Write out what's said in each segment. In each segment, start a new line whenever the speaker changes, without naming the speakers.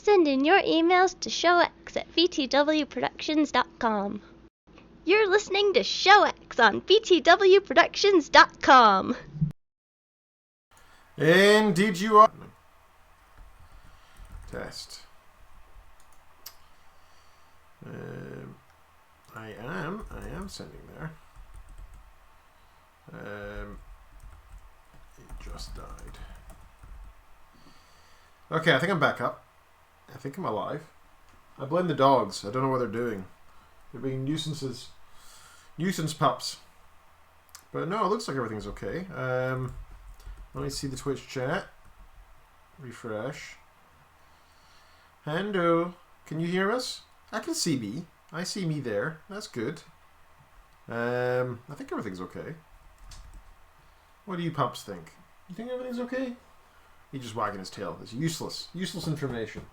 Send in your emails to showx@vtwproductions.com. You're listening to ShowX on vtwproductions.com.
Indeed you are. Test. I am sending there. It just died. Okay, I think I'm back up. I think I'm alive. I blame the dogs. I don't know what they're doing. They're being nuisances. Nuisance pups. But no, it looks like everything's okay. Let me see the Twitch chat. Refresh. Hando, can you hear us? I can see me. I see me there. That's good. I think everything's okay. What do you pups think? You think everything's okay? He's just wagging his tail. It's useless. Useless information.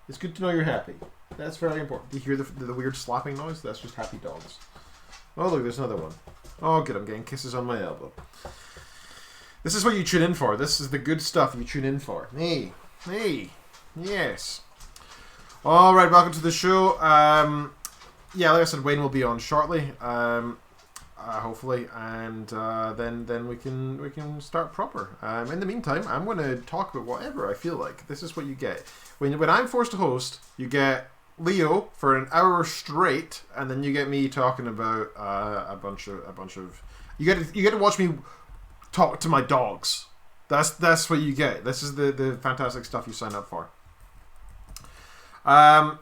It's good to know you're happy. That's very important. Do you hear the weird slapping noise? That's just happy dogs. Oh, look, there's another one. Oh, good. I'm getting kisses on my elbow. This is what you tune in for. This is the good stuff you tune in for. Hey. Hey. Yes. All right, welcome to the show. Yeah, like I said, Wayne will be on shortly. Hopefully, and then we can start proper. In the meantime, I'm going to talk about whatever I feel like. This is what you get when I'm forced to host. You get Leo for an hour straight, and then you get me talking about a bunch of. You get to watch me talk to my dogs. That's what you get. This is the fantastic stuff you sign up for.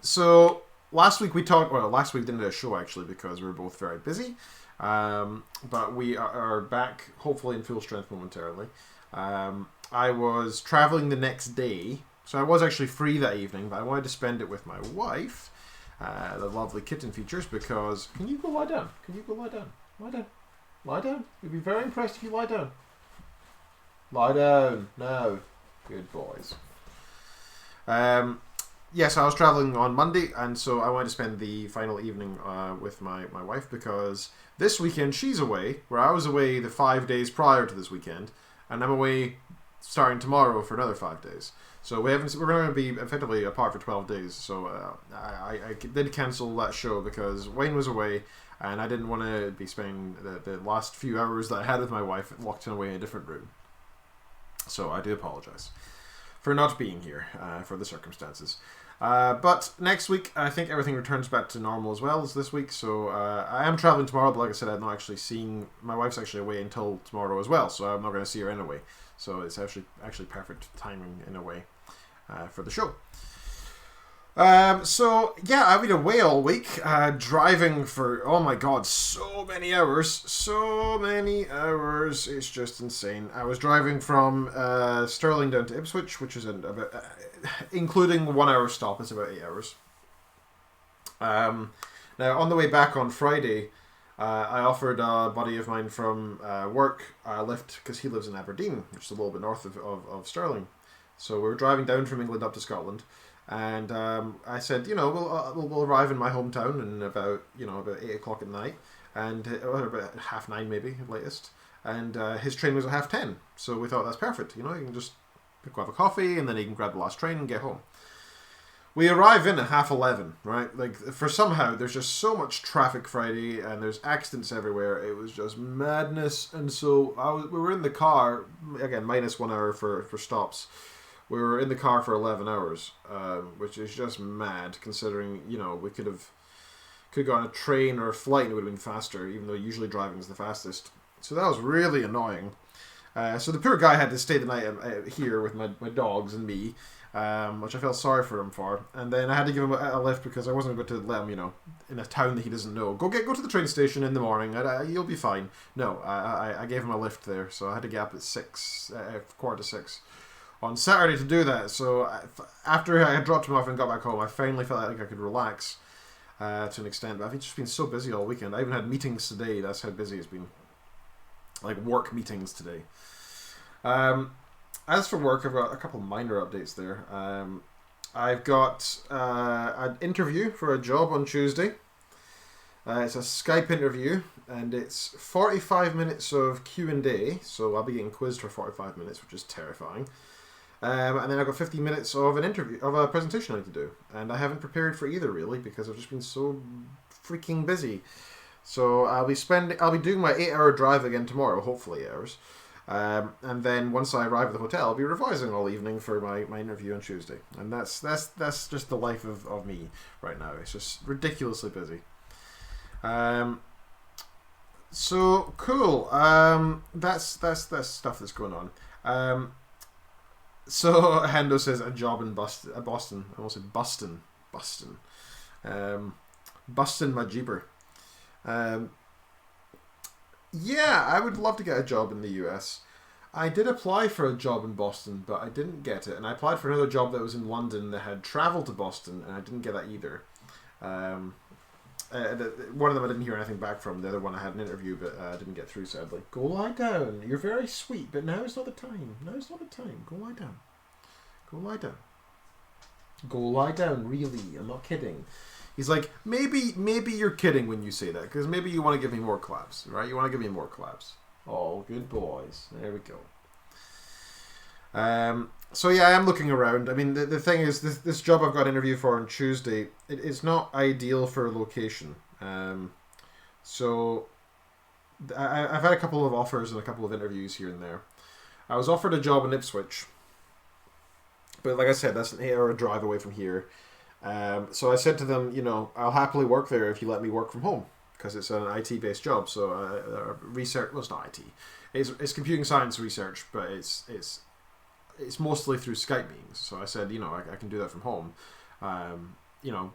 So last week we talked. Well, last week didn't do a show actually because we were both very busy. But we are back, hopefully in full strength momentarily. I was traveling the next day, so I was actually free that evening, but I wanted to spend it with my wife, the lovely Kitten Features, because... Can you go lie down? Can you go lie down? Lie down. Lie down. We'd be very impressed if you lie down. Lie down. No. Good boys. Yes, I was traveling on Monday, and so I wanted to spend the final evening with my wife because this weekend she's away, where I was away the 5 days prior to this weekend, and I'm away starting tomorrow for another 5 days. So we're going to be effectively apart for 12 days. So I did cancel that show because Wayne was away, and I didn't want to be spending the last few hours that I had with my wife locked away in a different room. So I do apologize for not being here for the circumstances. But next week, I think everything returns back to normal as well as this week. So I am traveling tomorrow, but like I said, I'm not actually seeing... My wife's actually away until tomorrow as well, so I'm not going to see her anyway. So it's actually perfect timing in a way for the show. So yeah, I've been away all week, driving for, oh my god, so many hours. It's just insane. I was driving from Stirling down to Ipswich, which is about, including 1 hour stop, it's about 8 hours. Now on the way back on Friday, I offered a buddy of mine from work a lift because he lives in Aberdeen, which is a little bit north of Stirling. So we were driving down from England up to Scotland. And I said, we'll arrive in my hometown in about 8 o'clock at night, and about 9:30 maybe latest. And his train was at 10:30, so we thought that's perfect. You can just go have a coffee, and then he can grab the last train and get home. We arrive in at 11:30, right? Like for somehow there's just so much traffic Friday, and there's accidents everywhere. It was just madness, and so we were in the car again, minus 1 hour for stops. We were in the car for 11 hours, which is just mad, considering, we could have gone on a train or a flight and it would have been faster, even though usually driving is the fastest. So that was really annoying. So the poor guy had to stay the night here with my dogs and me, which I felt sorry for him for. And then I had to give him a lift because I wasn't about to let him, in a town that he doesn't know. Go to the train station in the morning, you'll be fine. No, I gave him a lift there, so I had to get up at 6:45 on Saturday to do that. So after I had dropped him off and got back home, I finally felt like I could relax to an extent. But I've just been so busy all weekend. I even had meetings today. That's how busy it's been. Like work meetings today. As for work, I've got a couple of minor updates there. I've got an interview for a job on Tuesday. It's a Skype interview, and it's 45 minutes of Q&A, so I'll be getting quizzed for 45 minutes, which is terrifying. And then I've got 15 minutes of a presentation I need to do. And I haven't prepared for either, really, because I've just been so freaking busy. So I'll be doing my 8-hour drive again tomorrow, hopefully 8 hours. And then once I arrive at the hotel, I'll be revising all evening for my interview on Tuesday. And that's just the life of me right now. It's just ridiculously busy. So cool. That's stuff that's going on. So Hendo says a job in Boston. I almost said Buston. Buston my jeeper. Yeah, I would love to get a job in the US. I did apply for a job in Boston, but I didn't get it. And I applied for another job that was in London that had travel to Boston, and I didn't get that either. One of them I didn't hear anything back from. The other one I had an interview, but I didn't get through, sadly. Go lie down. You're very sweet, but now is not the time. Now is not the time. Go lie down. Go lie down. Go lie down, really. I'm not kidding. He's like, maybe you're kidding when you say that, because maybe you want to give me more claps, right? You want to give me more claps. Oh, good boys. There we go. So yeah, I am looking around. I mean, the thing is, this job I've got an interview for on Tuesday, it's not ideal for location. So I've had a couple of offers and a couple of interviews here and there. I was offered a job in Ipswich, but like I said, that's an 8-hour drive away from here. So I said to them, I'll happily work there if you let me work from home, because it's an IT-based job. So research, well, it's not IT. It's computing science research, but it's mostly through Skype meetings. So I said, I can do that from home.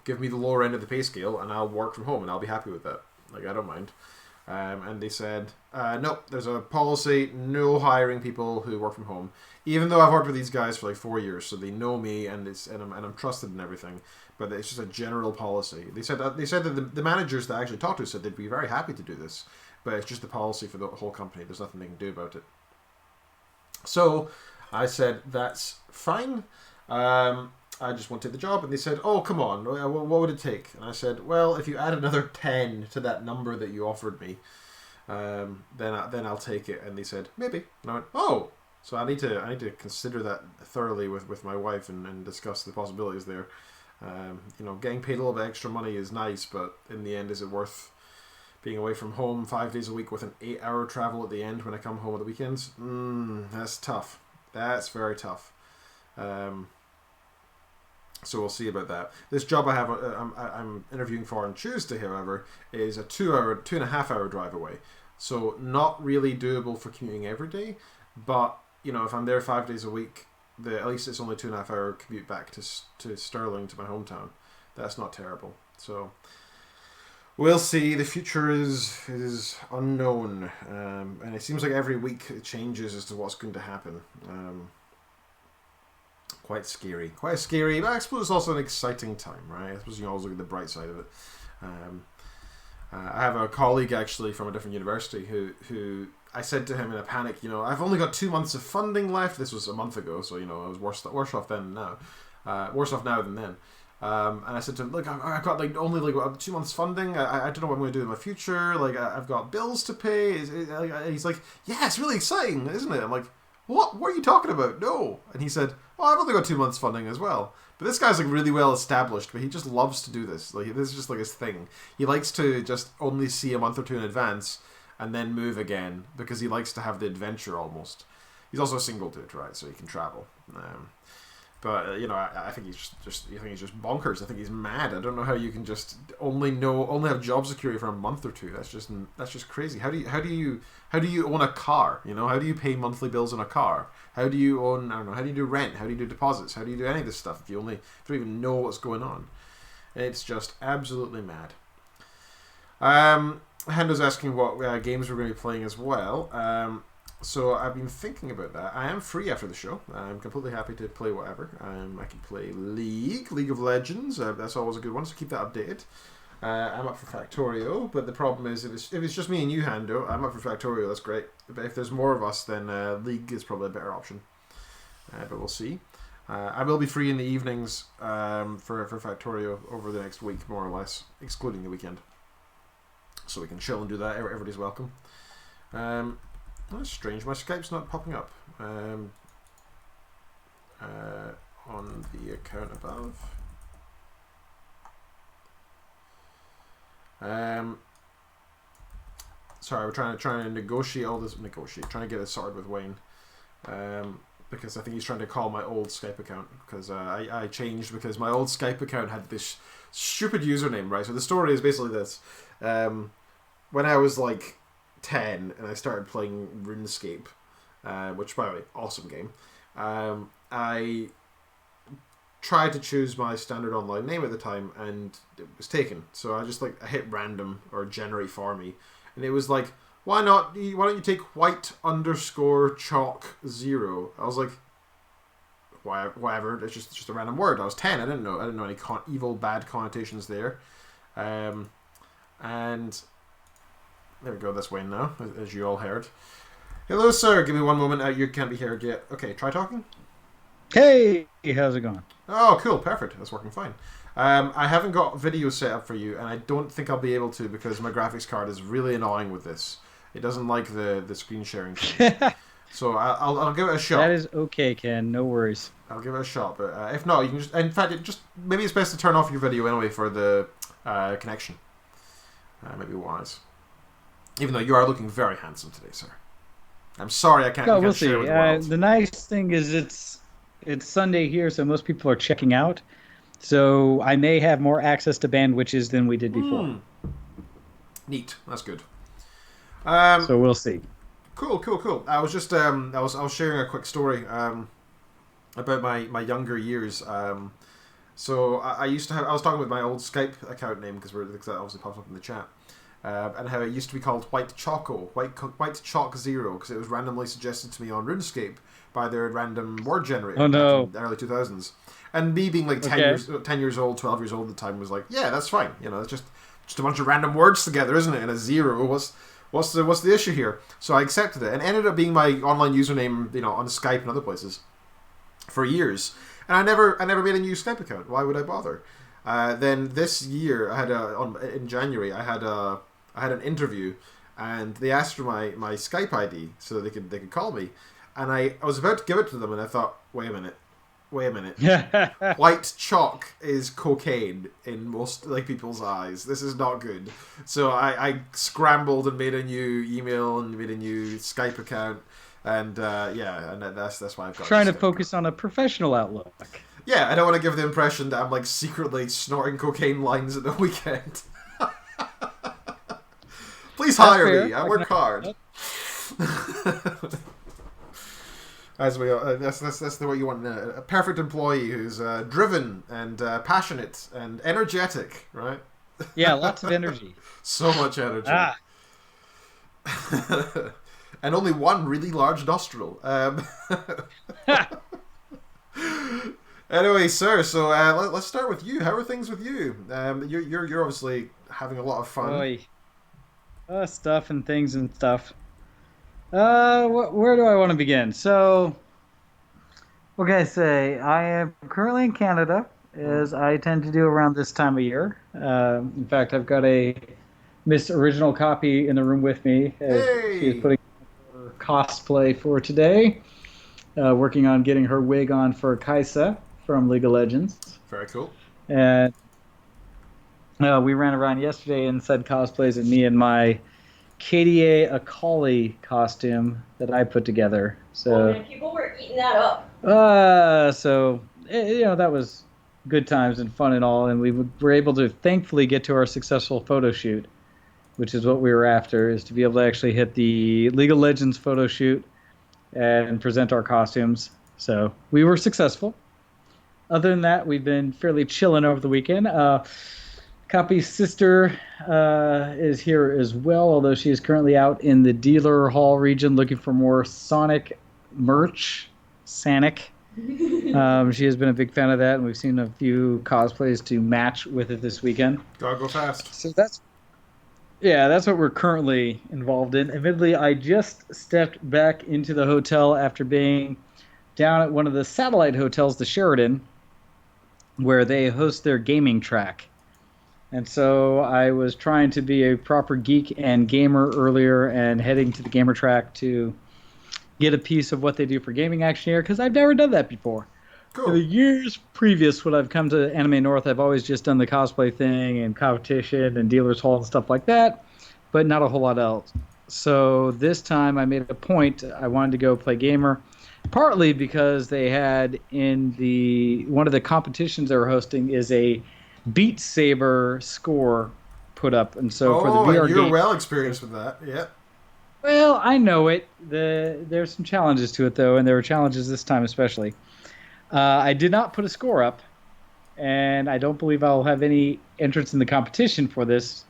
Give me the lower end of the pay scale, and I'll work from home, and I'll be happy with that. Like, I don't mind. And they said, no, there's a policy, no hiring people who work from home. Even though I've worked with these guys for like 4 years, so they know me and I'm trusted and everything. But it's just a general policy. They said that the managers that I actually talked to said they'd be very happy to do this, but it's just the policy for the whole company. There's nothing they can do about it. So I said that's fine. I just wanted the job, and they said, "Oh, come on, what would it take?" And I said, "Well, if you add another 10 to that number that you offered me, then I'll take it." And they said, "Maybe." And I went, "Oh." So I need to consider that thoroughly with my wife and discuss the possibilities there. Getting paid a little bit extra money is nice, but in the end, is it worth being away from home 5 days a week with an 8-hour travel at the end when I come home at the weekends? That's tough. That's very tough. So we'll see about that. This job I have, I'm interviewing for on Tuesday, however, is a 2.5 hour drive away. So not really doable for commuting every day, but if I'm there 5 days a week, at least it's only 2.5 hour commute back to Stirling, to my hometown. That's not terrible. So we'll see. The future is unknown, and it seems like every week it changes as to what's going to happen. Quite scary, but I suppose it's also an exciting time, right? I suppose you can always look at the bright side of it. I have a colleague actually from a different university who I said to him in a panic, I've only got 2 months of funding left. This was a month ago, so I was worse off then than now, worse off now than then. And I said to him, look, I've got only 2 months funding. I don't know what I'm going to do in my future. I've got bills to pay. He's like, yeah, it's really exciting, isn't it? I'm like, what are you talking about? No. And he said, well, I've only got 2 months funding as well. But this guy's really well established, but he just loves to do this. This is just his thing. He likes to just only see a month or two in advance and then move again, because he likes to have the adventure almost. He's also a single dude, right? So he can travel. But I think he's just bonkers. I think he's mad. I don't know how you can just only have job security for a month or two. That's just crazy. How do you own a car? How do you pay monthly bills on a car? How do you own? I don't know. How do you do rent? How do you do deposits? How do you do any of this stuff if you don't even know what's going on? It's just absolutely mad. Hendo's asking what games we're going to be playing as well. So I've been thinking about that. I am free after the show. I'm completely happy to play whatever. I can play League of Legends. That's always a good one, so keep that updated. I'm up for Factorio, but the problem is if it's just me and you, Hando, I'm up for Factorio. That's great. But if there's more of us, then League is probably a better option. But we'll see. I will be free in the evenings for Factorio over the next week, more or less, excluding the weekend. So we can chill and do that. Everybody's welcome. That's strange. My Skype's not popping up. the account above. Sorry, we're trying to negotiate all this. Trying to get this sorted with Wayne. Because I think he's trying to call my old Skype account, because I changed because my old Skype account had this stupid username, right? So the story is basically this. When I was like 10 and I started playing RuneScape, which, by the way, awesome game, I tried to choose my standard online name at the time and it was taken. So I just I hit random or generate for me, and it was like, why don't you take white_chalk0? I was like, whatever. It's just a random word. I was 10. I didn't know any evil bad connotations there. And there we go. This way now, as you all heard. Hello, sir. Give me one moment. You can't be heard yet. Okay, try talking.
Hey, how's it going?
Oh, cool. Perfect. That's working fine. I haven't got video set up for you, and I don't think I'll be able to because my graphics card is really annoying with this. It doesn't like the screen sharing thing. So I'll give it a shot.
That is okay, Ken. No worries.
I'll give it a shot, but if not, you can just... In fact, maybe it's best to turn off your video anyway for the connection. Maybe wise. Even though you are looking very handsome today, sir. I'm sorry I can't,
we'll
share
see.
with the world.
The nice thing is it's Sunday here, so most people are checking out. So I may have more access to bandwidths than we did before.
Neat. That's good.
So we'll see.
Cool. I was just I was sharing a quick story about my younger years. So I used to have... I was talking with my old Skype account name because that obviously pops up in the chat. And how it used to be called White Chalk0, because it was randomly suggested to me on RuneScape by their random word generator
in the
early 2000s. And me being like 10 years old, 12 years old at the time was like, yeah, that's fine. You know, it's just a bunch of random words together, isn't it? And a zero. What's the issue here? So I accepted it, and it ended up being my online username, on Skype and other places for years. And I never made a new Skype account. Why would I bother? Then this year, in January, I had an interview, and they asked for my Skype ID so that they could call me, and I was about to give it to them, and I thought, wait a minute. White chalk is cocaine in most people's eyes. This is not good. So I scrambled and made a new email and made a new Skype account, and and that's why I've got
trying to focus on a professional outlook.
Yeah, I don't want to give the impression that I'm secretly snorting cocaine lines at the weekend. Please hire me. I work hard. As we are, that's the way you want a perfect employee who's driven and passionate and energetic, right?
Yeah, lots of energy.
So much energy. And only one really large nostril. Anyway, sir. So let's start with you. How are things with you? You're obviously having a lot of fun.
Boy. Stuff and things and stuff. Where do I want to begin? So, what can I say? I am currently in Canada, as I tend to do around this time of year. In fact, I've got a Miss Original copy in the room with me.
Hey!
She's putting her cosplay for today. Working on getting her wig on for Kaisa from League of Legends.
Very cool.
And we ran around yesterday and said cosplays at me and my KDA Akali costume that I put together. So
man, people were eating that up.
So that was good times and fun and all, and we were able to thankfully get to our successful photo shoot, which is what we were after, is to be able to actually hit the League of Legends photo shoot and present our costumes. So we were successful. Other than that, we've been fairly chilling over the weekend. Copy's sister is here as well, although she is currently out in the dealer hall region looking for more Sonic merch. Sonic. She has been a big fan of that, and we've seen a few cosplays to match with it this weekend.
Gotta go fast.
So that's what we're currently involved in. Admittedly, I just stepped back into the hotel after being down at one of the satellite hotels, the Sheraton, where they host their gaming track. And so I was trying to be a proper geek and gamer earlier and heading to the gamer track to get a piece of what they do for Gaming Action here, because I've never done that before. In the
Cool.
years previous, when I've come to Anime North, I've always just done the cosplay thing and competition and dealers hall and stuff like that, but not a whole lot else. So this time I made a point. I wanted to go play gamer, partly because they had in the one of the competitions they were hosting is a Beat Saber score put up, and so for the
Oh, and
VR
you're
game.
well experienced with that. Yeah.
Well, I know it. There's some challenges to it though, and there were challenges this time especially. I did not put a score up, and I don't believe I'll have any entrance in the competition for this.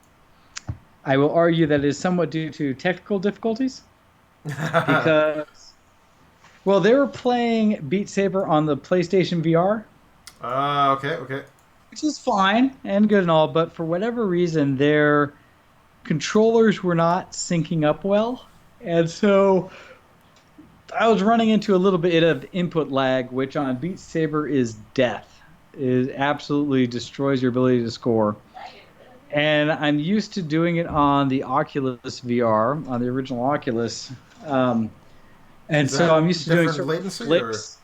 I will argue that it is somewhat due to technical difficulties because, well, they were playing Beat Saber on the PlayStation VR,
Okay, okay.
which is fine and good and all, but for whatever reason, their controllers were not syncing up well. And so I was running into a little bit of input lag, which on Beat Saber is death. It absolutely destroys your ability to score. And I'm used to doing it on the Oculus VR, on the original Oculus. Um, and
Is
so
that
I'm used to doing
different
certain
latency, or?
flips.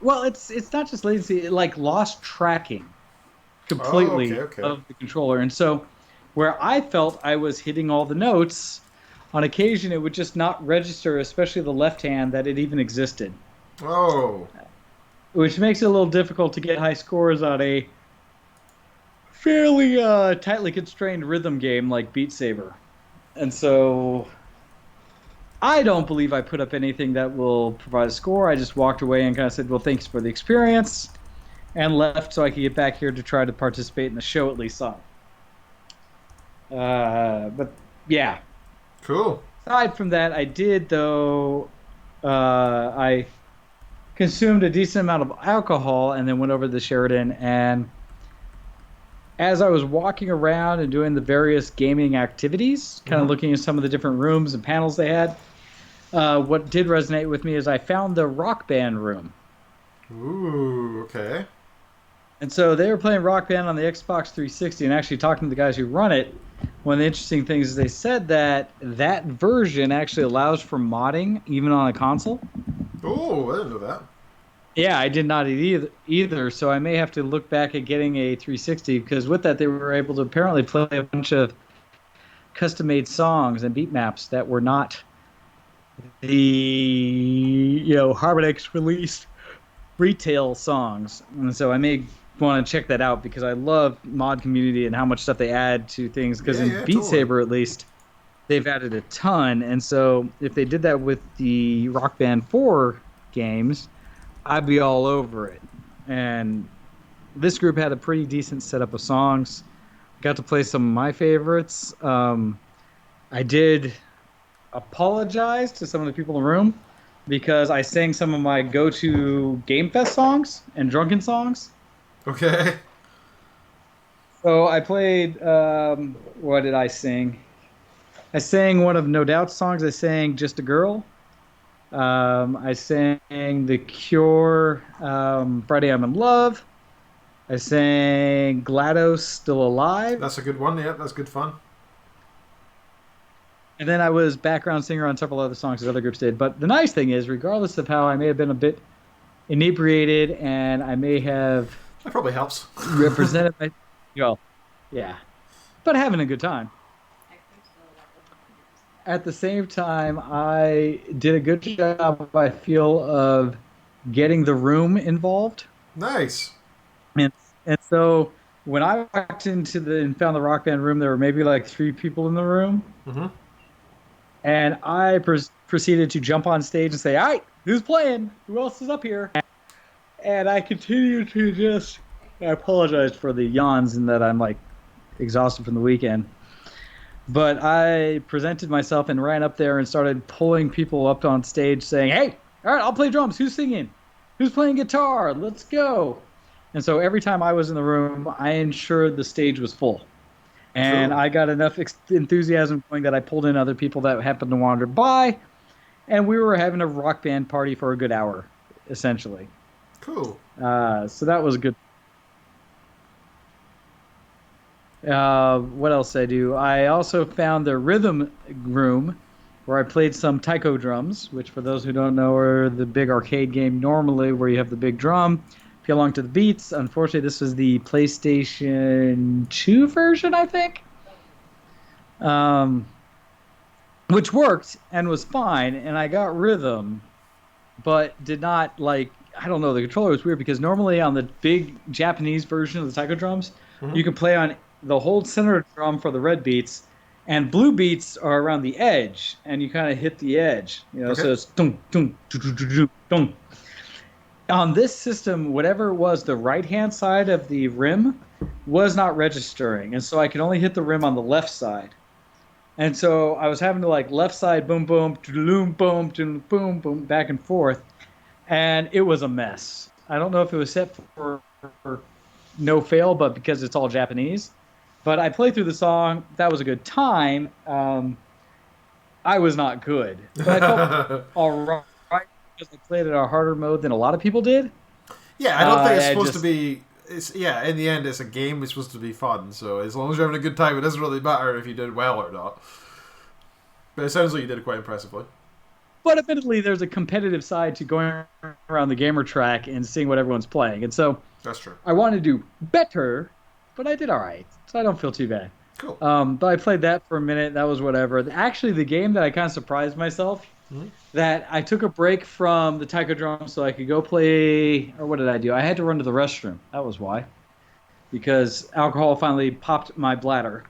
Well, it's not just latency, it like lost tracking
Oh,
completely
okay, okay.
of the controller. And so where I felt I was hitting all the notes, on occasion it would just not register, especially the left hand, that it even existed,
Oh,
which makes it a little difficult to get high scores on a fairly tightly constrained rhythm game like Beat Saber. And so I don't believe I put up anything that will provide a score. I just walked away and kind of said, well, thanks for the experience, and left so I could get back here to try to participate in the show at least some. But yeah,
cool.
aside from that, I did, though, I consumed a decent amount of alcohol and then went over to the Sheridan. And as I was walking around and doing the various gaming activities, kind of looking at some of the different rooms and panels they had, what did resonate with me is I found the Rock Band room.
Ooh, okay.
And so they were playing Rock Band on the Xbox 360 and actually talking to the guys who run it. One of the interesting things is they said that that version actually allows for modding even on a console.
Oh, I didn't know that.
Yeah, I did not either, so I may have to look back at getting a 360 because with that they were able to apparently play a bunch of custom-made songs and beat maps that were not the Harmonix released retail songs. And so I may want to check that out because I love mod community and how much stuff they add to things. Because
Yeah,
in
yeah,
Beat
totally.
Saber, at least, they've added a ton. And so if they did that with the Rock Band 4 games, I'd be all over it. And this group had a pretty decent setup of songs. Got to play some of my favorites. I did apologize to some of the people in the room because I sang some of my go-to Game Fest songs and drunken songs.
Okay.
So I played, what did I sing? I sang one of No Doubt's songs. I sang Just a Girl. I sang The Cure, Friday I'm in Love. I sang GLaDOS, Still Alive.
That's a good one. Yeah, that's good fun.
And then I was background singer on several other songs that other groups did. But the nice thing is, regardless of how I may have been a bit inebriated and I may have
That probably helps.
represented my, well, yeah, but having a good time. At the same time, I did a good job, I feel, of getting the room involved.
Nice.
And and so when I walked into the and found the Rock Band room, there were maybe like 3 people in the room.
Mm-hmm.
And I proceeded to jump on stage and say, all right, who's playing? Who else is up here? And I continued to I apologized for the yawns and that I'm like exhausted from the weekend. But I presented myself and ran up there and started pulling people up on stage saying, hey, all right, I'll play drums. Who's singing? Who's playing guitar? Let's go. And so every time I was in the room, I ensured the stage was full. And
Cool.
I got enough enthusiasm going that I pulled in other people that happened to wander by, and we were having a Rock Band party for a good hour, essentially.
Cool.
So that was good. What else did I do? I also found the rhythm room, where I played some taiko drums, which for those who don't know are the big arcade game normally where you have the big drum, feel along to the beats. Unfortunately, this was the PlayStation 2 version, I think, which worked and was fine, and I got rhythm, but did not like. I don't know. The controller was weird because normally on the big Japanese version of the taiko drums, you can play on the whole center drum for the red beats, and blue beats are around the edge, and you kind of hit the edge. So it's dum dum dum dum dum. On this system, whatever was the right-hand side of the rim was not registering, and so I could only hit the rim on the left side. And so I was having to like left side boom boom boom boom boom boom back and forth, and it was a mess. I don't know if it was set for no fail, but because it's all Japanese. But I played through the song. That was a good time. I was not good, but I felt all right because I played it at a harder mode than a lot of people did.
Yeah, I don't think it's supposed to be. In the end, it's a game. It's supposed to be fun. So as long as you're having a good time, it doesn't really matter if you did well or not. But it sounds like you did it quite impressively.
But admittedly, there's a competitive side to going around the gamer track and seeing what everyone's playing. And so
that's true.
I want to do better, but I did all right. So I don't feel too bad.
Cool.
But I played that for a minute. That was whatever. Actually, the game that I kind of surprised myself, that I took a break from the taiko drum so I could go play, or what did I do? I had to run to the restroom. That was why. Because alcohol finally popped my bladder.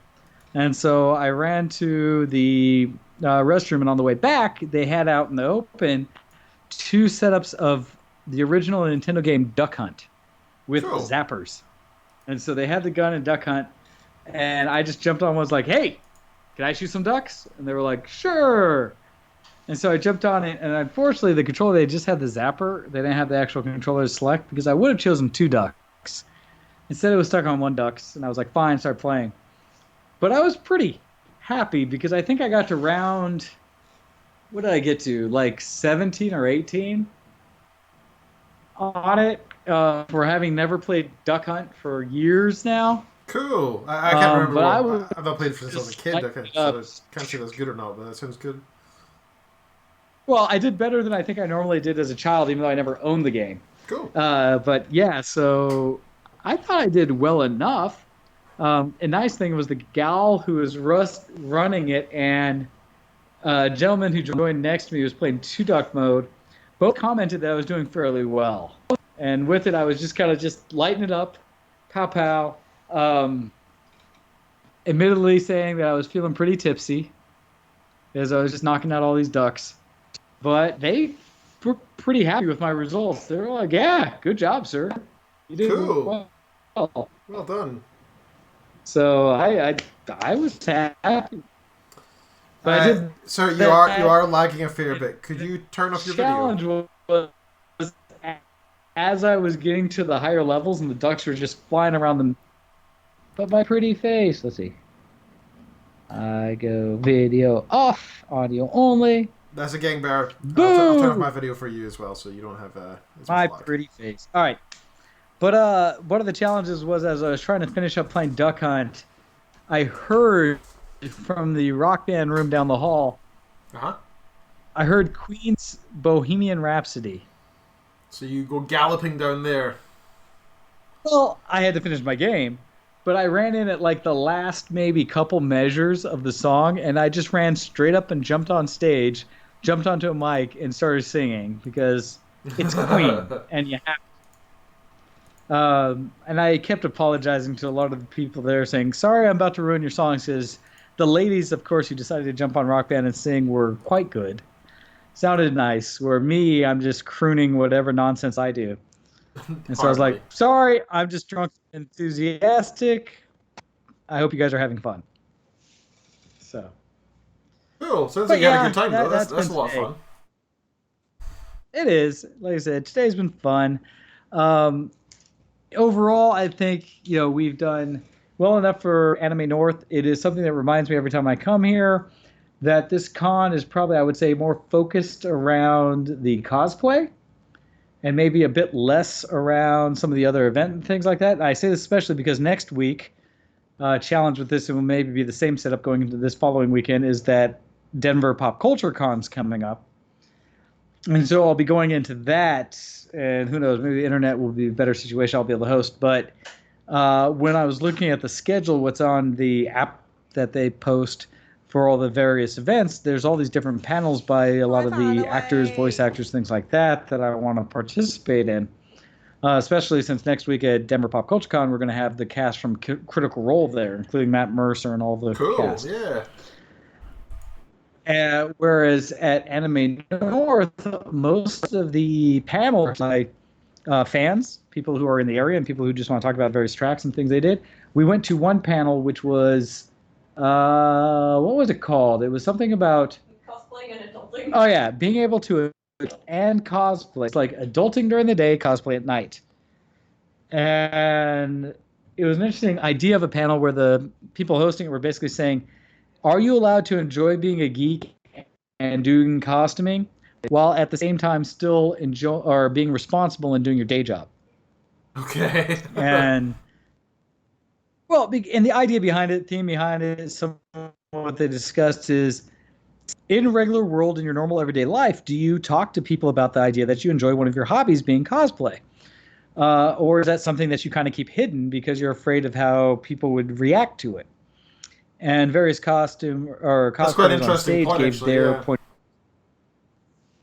And so I ran to the restroom, and on the way back, they had out in the open 2 setups of the original Nintendo game Duck Hunt with zappers. And so they had the gun in Duck Hunt, and I just jumped on and was like, hey, can I shoot some ducks? And they were like, sure. And so I jumped on it, and unfortunately, the controller, they just had the zapper. They didn't have the actual controller to select, because I would have chosen 2 ducks. Instead, it was stuck on 1 duck, and I was like, fine, start playing. But I was pretty happy, because I think I got to round, what did I get to, like 17 or 18 on it, for having never played Duck Hunt for years now.
Cool. I can't remember.
But
I've not played it since I was a kid. Okay, so I can't say that's good or not, but that sounds good.
Well, I did better than I think I normally did as a child, even though I never owned the game.
Cool.
But yeah, so I thought I did well enough. A nice thing was the gal who was running it and a gentleman who joined next to me was playing 2-duck mode. Both commented that I was doing fairly well. And with it, I was just kind of just lighting it up, pow pow. Admittedly saying that I was feeling pretty tipsy as I was just knocking out all these ducks. But they were pretty happy with my results. They were like, yeah, good job, sir. You did
cool.
well.
Well done.
So I was happy. But I did.
So you are lagging a fair bit. Could you turn off your video?
Challenge was as I was getting to the higher levels and the ducks were just flying around them. But my pretty face. Let's see. I go video off, audio only.
That's a gang bear.
Boom!
I'll turn off my video for you as well, so you don't have
my pretty face. All right. But one of the challenges was as I was trying to finish up playing Duck Hunt, I heard from the rock band room down the hall. I heard Queen's Bohemian Rhapsody.
So you go galloping down there.
Well, I had to finish my game, but I ran in at like the last maybe couple measures of the song, and I just ran straight up and jumped on stage, jumped onto a mic, and started singing because it's Queen, and you have to. And I kept apologizing to a lot of the people there, saying, sorry, I'm about to ruin your song, because the ladies, of course, who decided to jump on Rock Band and sing were quite good. Sounded nice. Where me, I'm just crooning whatever nonsense I do. And so I was like, sorry, I'm just drunk and enthusiastic. I hope you guys are having fun. So.
Cool. Sounds like you had a good time, though. That's a lot of fun.
It is. Like I said, today's been fun. Overall, I think, we've done well enough for Anime North. It is something that reminds me every time I come here that this con is probably, I would say, more focused around the cosplay and maybe a bit less around some of the other event and things like that. And I say this especially because next week, challenge with this, it will maybe be the same setup going into this following weekend, is that Denver Pop Culture Con's coming up. And so I'll be going into that, and who knows, maybe the internet will be a better situation. I'll be able to host. But when I was looking at the schedule, what's on the app that they post for all the various events, there's all these different panels by a lot of the actors, voice actors, things like that I want to participate in. Especially since next week at Denver Pop Culture Con, we're going to have the cast from Critical Role there, including Matt Mercer and all the cast.
Yeah.
Whereas at Anime North, most of the panels by fans, people who are in the area and people who just want to talk about various tracks and things they did. We went to one panel which was, what was it called? It was something about
cosplaying and adulting.
Oh yeah, being able to and cosplay. It's like adulting during the day, cosplay at night. And it was an interesting idea of a panel where the people hosting it were basically saying, are you allowed to enjoy being a geek and doing costuming while at the same time still enjoy or being responsible and doing your day job?
Okay.
And and the idea behind it, theme behind it, some of what they discussed is, in a regular world, in your normal everyday life, do you talk to people about the idea that you enjoy one of your hobbies being cosplay? Or is that something that you kind of keep hidden because you're afraid of how people would react to it? And various cosplayers on stage gave their point.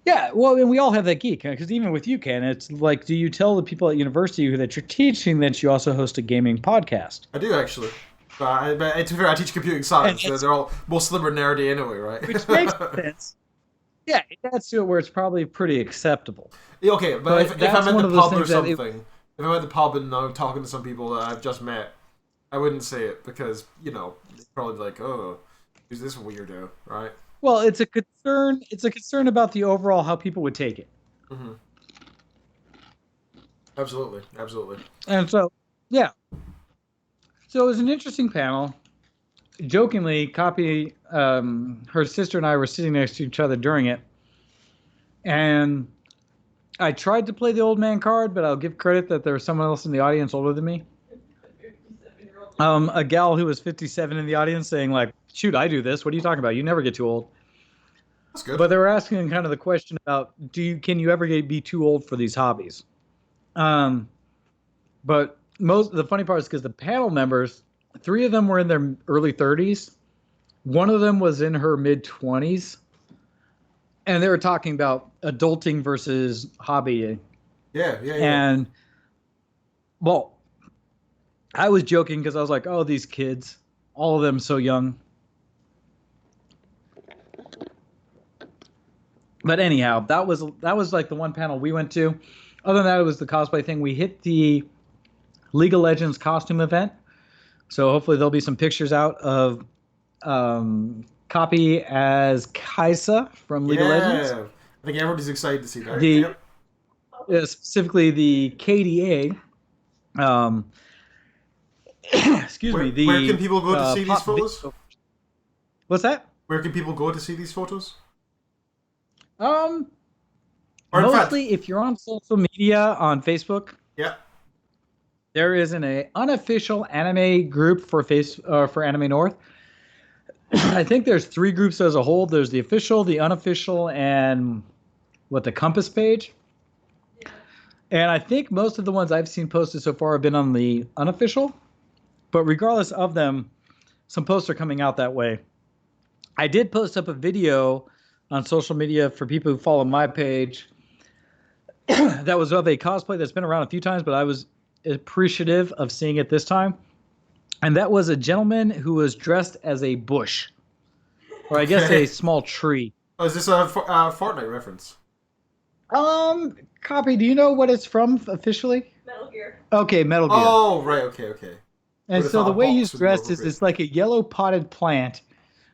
Yeah, well, and we all have that geek, because even with you, Ken, it's like, do you tell the people at university that you're teaching that you also host a gaming podcast?
I do, actually. But to be fair, I teach computing science, so they're all most of them are nerdy anyway, right?
Which makes sense. Yeah, it adds to it where it's probably pretty acceptable.
Yeah, okay, but if I'm at the pub or something, if I'm at the pub and I'm talking to some people that I've just met, I wouldn't say it because, they'd probably be like, oh, who's this weirdo, right?
Well, it's a concern. It's a concern about the overall how people would take it.
Mm-hmm. Absolutely.
And so, yeah. So it was an interesting panel. Jokingly, Copy, her sister and I were sitting next to each other during it. And I tried to play the old man card, but I'll give credit that there was someone else in the audience older than me. A gal who was 57 in the audience saying, like, shoot, I do this. What are you talking about? You never get too old.
That's good.
But they were asking kind of the question about, can you ever be too old for these hobbies? But the funny part is because the panel members, 3 of them were in their early 30s. One of them was in her mid 20s. And they were talking about adulting versus hobby.
Yeah.
And, well, I was joking because I was like, oh, these kids, all of them so young. But anyhow, that was like the one panel we went to. Other than that, it was the cosplay thing. We hit the League of Legends costume event. So hopefully there'll be some pictures out of Copy as Kaisa from League of Legends.
I think everybody's excited to see that.
Specifically the KDA. Excuse me.
Where can people go to see these photos?
What's that?
Where can people go to see these photos?
Mostly if you're on social media on Facebook.
Yeah.
There is an unofficial anime group for Anime North. I think there's 3 groups as a whole. There's the official, the unofficial, and the Compass page. Yeah. And I think most of the ones I've seen posted so far have been on the unofficial. But regardless of them, some posts are coming out that way. I did post up a video on social media for people who follow my page that was of a cosplay that's been around a few times, but I was appreciative of seeing it this time. And that was a gentleman who was dressed as a bush, or I guess a small tree.
Oh, is this a Fortnite reference?
Copy, do you know what it's from officially?
Metal Gear.
Okay, Metal Gear.
Oh, right, okay.
And so the way he's dressed is it's like a yellow potted plant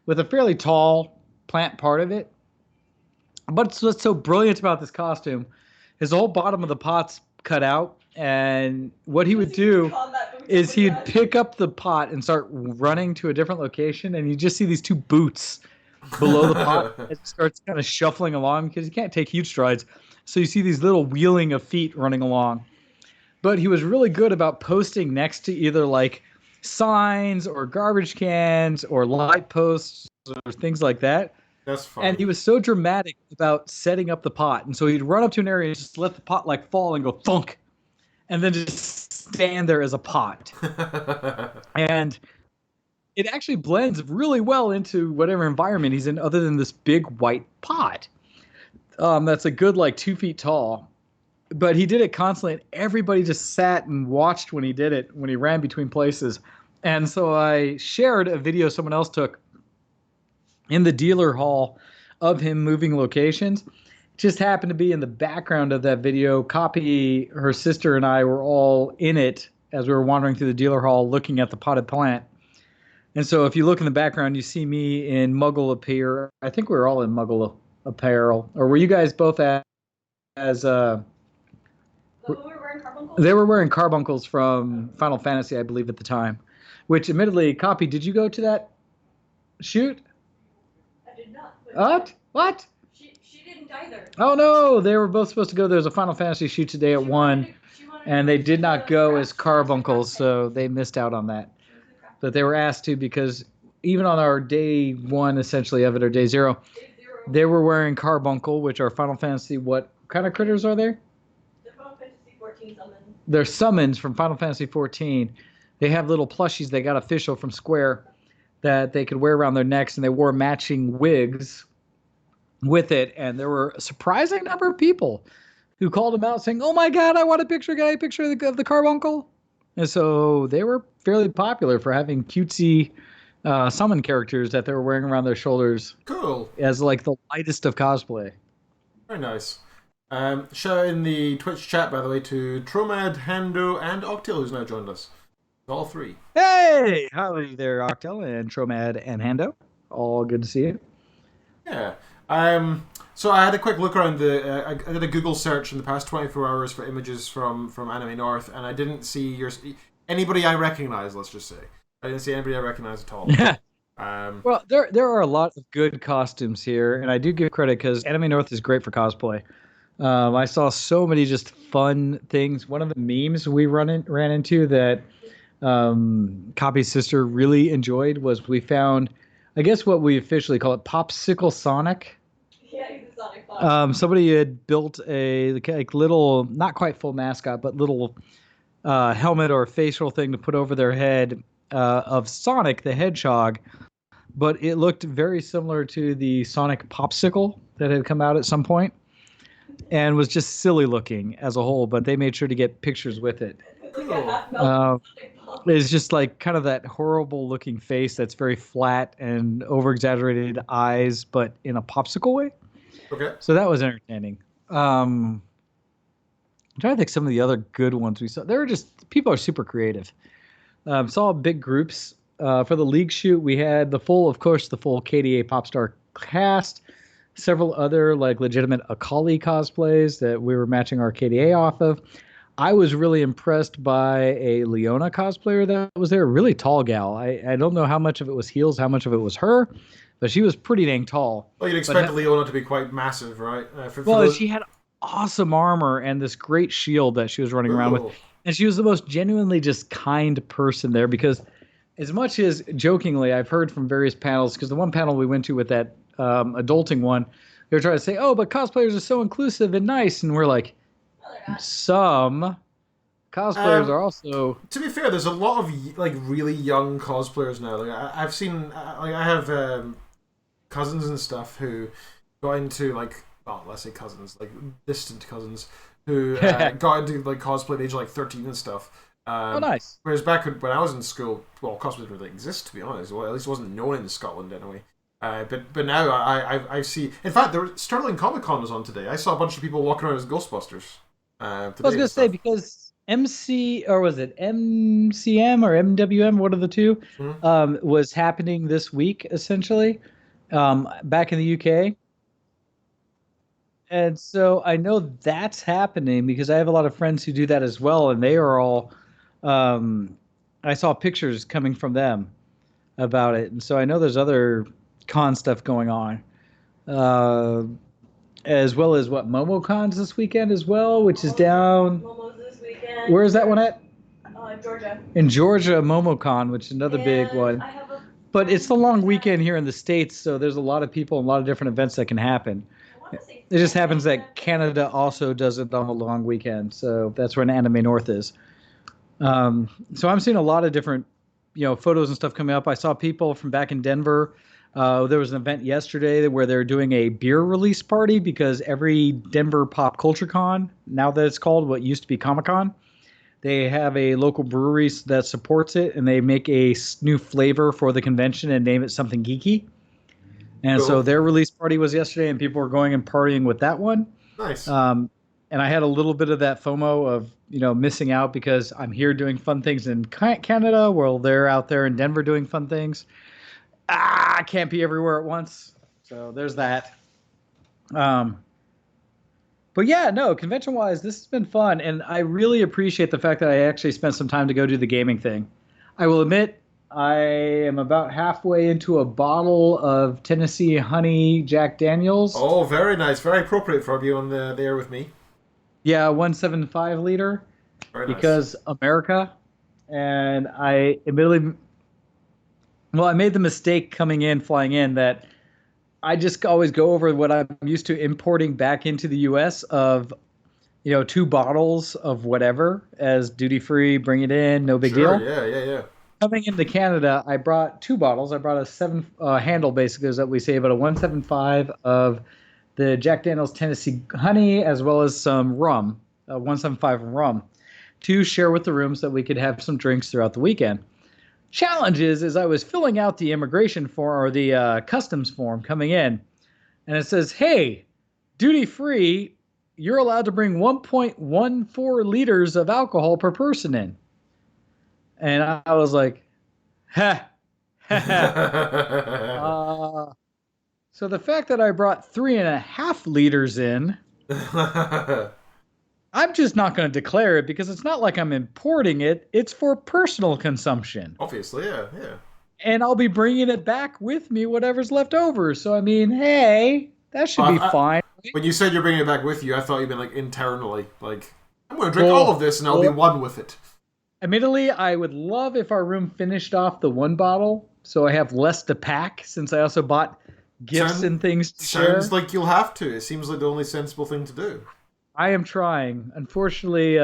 with a fairly tall plant part of it. But what's so brilliant about this costume is the whole bottom of the pot's cut out. And what he would do is he'd pick up the pot and start running to a different location. And you just see these 2 boots below the pot. It starts kind of shuffling along because he can't take huge strides. So you see these little wheeling of feet running along. But he was really good about posting next to either like signs or garbage cans or light posts or things like that.
That's funny.
And he was so dramatic about setting up the pot. And so he'd run up to an area and just let the pot like fall and go thunk, and then just stand there as a pot. And it actually blends really well into whatever environment he's in, other than this big white pot. That's a good like 2 feet tall. But he did it constantly, and everybody just sat and watched when he did it, when he ran between places. And so I shared a video someone else took in the dealer hall of him moving locations. Just happened to be in the background of that video. Copy, her sister, and I were all in it as we were wandering through the dealer hall looking at the potted plant. And so if you look in the background, you see me in Muggle apparel. I think we were all in Muggle apparel. Or were you guys both as they were wearing carbuncles from Final Fantasy, I believe, at the time. Which, admittedly, Copy, did you go to that shoot?
I did not.
What?
She didn't either.
Oh no, they were both supposed to go. There was a Final Fantasy shoot today at 1, and they did not go as carbuncles, so they missed out on that. But they were asked to, because even on our day 1, essentially, of it, or day 0, they were wearing carbuncle, which are Final Fantasy. What kind of critters are they?
The Final Fantasy 14 summons.
They're summons from Final Fantasy 14. They have little plushies they got official from Square that they could wear around their necks, and they wore matching wigs with it. And there were a surprising number of people who called them out saying, "Oh my God, I want a picture, guy, picture of the carbuncle." And so they were fairly popular for having cutesy summon characters that they were wearing around their shoulders.
Cool.
As like the lightest of cosplay.
Very nice. Shout out in the Twitch chat, by the way, to Tromad, Hando, and Octil, who's now joined us. All 3.
Hey! Howdy there, Octel and Tromad and Hando. All good to see you.
Yeah. So I had a quick look around I did a Google search in the past 24 hours for images from Anime North, and I didn't see anybody I recognize, let's just say. I didn't see anybody I recognize at all.
Yeah. Well, there are a lot of good costumes here, and I do give credit because Anime North is great for cosplay. I saw so many just fun things. One of the memes we ran into that Copy's sister really enjoyed was we found, I guess what we officially call it, Popsicle Sonic.
Yeah, he's a Sonic Fox.
Somebody had built a like little, not quite full mascot, but little helmet or facial thing to put over their head of Sonic the Hedgehog, but it looked very similar to the Sonic Popsicle that had come out at some point and was just silly looking as a whole, but they made sure to get pictures with it. It's just like kind of that horrible looking face that's very flat and over exaggerated eyes, but in a popsicle way.
Okay.
So that was entertaining. I'm trying to think some of the other good ones we saw. There were just, people are super creative. Saw big groups. For the League shoot, we had the full KDA Popstar cast, several other like legitimate Akali cosplays that we were matching our KDA off of. I was really impressed by a Leona cosplayer that was there, a really tall gal. I don't know how much of it was heels, how much of it was her, but she was pretty dang tall.
Well, you'd expect Leona to be quite massive, right?
She had awesome armor and this great shield that she was running around with. And she was the most genuinely just kind person there, because as much as jokingly I've heard from various panels, because the one panel we went to with that adulting one, they were trying to say, oh, but cosplayers are so inclusive and nice. And we're like, some cosplayers are also.
To be fair, there's a lot of like really young cosplayers now. Like I've seen, like I have cousins and stuff who got into like, well, let's say cousins, like distant cousins who got into like cosplay at the age of like 13 and stuff.
Oh, nice.
Whereas back when I was in school, well, cosplay didn't really exist, to be honest. Well, at least it wasn't known in Scotland anyway. But now I see. In fact, Sterling Comic Con was on today. I saw a bunch of people walking around as Ghostbusters.
I was going to say, because MCM or MWM, one of the two, was happening this week, essentially, back in the UK. And so I know that's happening because I have a lot of friends who do that as well, and they are all, I saw pictures coming from them about it. And so I know there's other con stuff going on. As well as MomoCon's this weekend as well, which is down.
Momo's this weekend.
Where is that one at?
Georgia.
In Georgia, MomoCon, which is another big one.
I have a
But it's the long weekend here in the States, so there's a lot of people and a lot of different events that can happen. It just happens that Canada also does it on a long weekend, so that's where an Anime North is. So I'm seeing a lot of different, photos and stuff coming up. I saw people from back in Denver. There was an event yesterday where they're doing a beer release party because every Denver Pop Culture Con, now that it's called what used to be Comic-Con, they have a local brewery that supports it, and they make a new flavor for the convention and name it something geeky. And
Cool.
so their release party was yesterday, and people were going and partying with that one.
Nice.
And I had a little bit of that FOMO of, missing out because I'm here doing fun things in Canada while they're out there in Denver doing fun things. I can't be everywhere at once. So there's that. But yeah, no, convention-wise, this has been fun. And I really appreciate the fact that I actually spent some time to go do the gaming thing. I will admit, I am about halfway into a bottle of Tennessee Honey Jack Daniels.
Oh, very nice. Very appropriate for you on the air with me.
Yeah, 175 liter.
Very nice.
Because America. And I admittedly, I made the mistake flying in, that I just always go over what I'm used to importing back into the U.S. of, 2 bottles of whatever as duty free, bring it in, no big deal.
Yeah.
Coming into Canada, I brought 2 bottles. I brought a 7 handle, basically, is what we say, but a 175 of the Jack Daniel's Tennessee Honey, as well as some rum, 175 rum, to share with the room so that we could have some drinks throughout the weekend. Challenge is I was filling out the immigration form, or the customs form coming in, and it says, hey, duty free, you're allowed to bring 1.14 liters of alcohol per person in. And I was like, ha. So the fact that I brought 3.5 liters in, I'm just not going to declare it because it's not like I'm importing it. It's for personal consumption.
Obviously, yeah.
And I'll be bringing it back with me, whatever's left over. So, I mean, hey, that should be fine.
When you said you're bringing it back with you, I thought you meant like internally. Like, I'm going to drink all of this and I'll be one with it.
Admittedly, I would love if our room finished off the 1 bottle, so I have less to pack, since I also bought gifts and things to share.
Sounds like you'll have to. It seems like the only sensible thing to do.
I am trying. Unfortunately,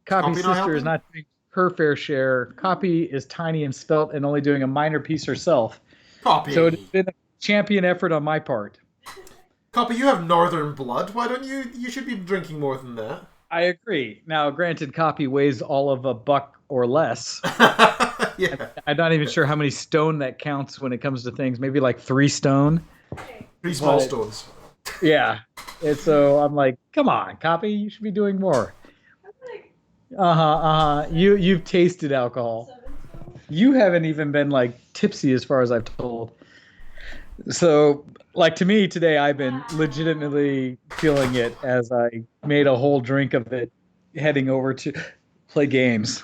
Copy's sister is not doing her fair share. Copy is tiny and spelt and only doing a minor piece herself.
Copy.
So it's been a champion effort on my part.
Copy, you have northern blood. Why don't you? You should be drinking more than that.
I agree. Now, granted, Copy weighs all of $1 or less.
Yeah.
I'm not even sure how many stone that counts when it comes to things. Maybe like 3 stone.
3 small stones.
Yeah. And so I'm like, come on, Copy, you should be doing more. You've tasted alcohol. You haven't even been like tipsy as far as I've told. So, like, to me today, I've been legitimately feeling it as I made a whole drink of it heading over to play games.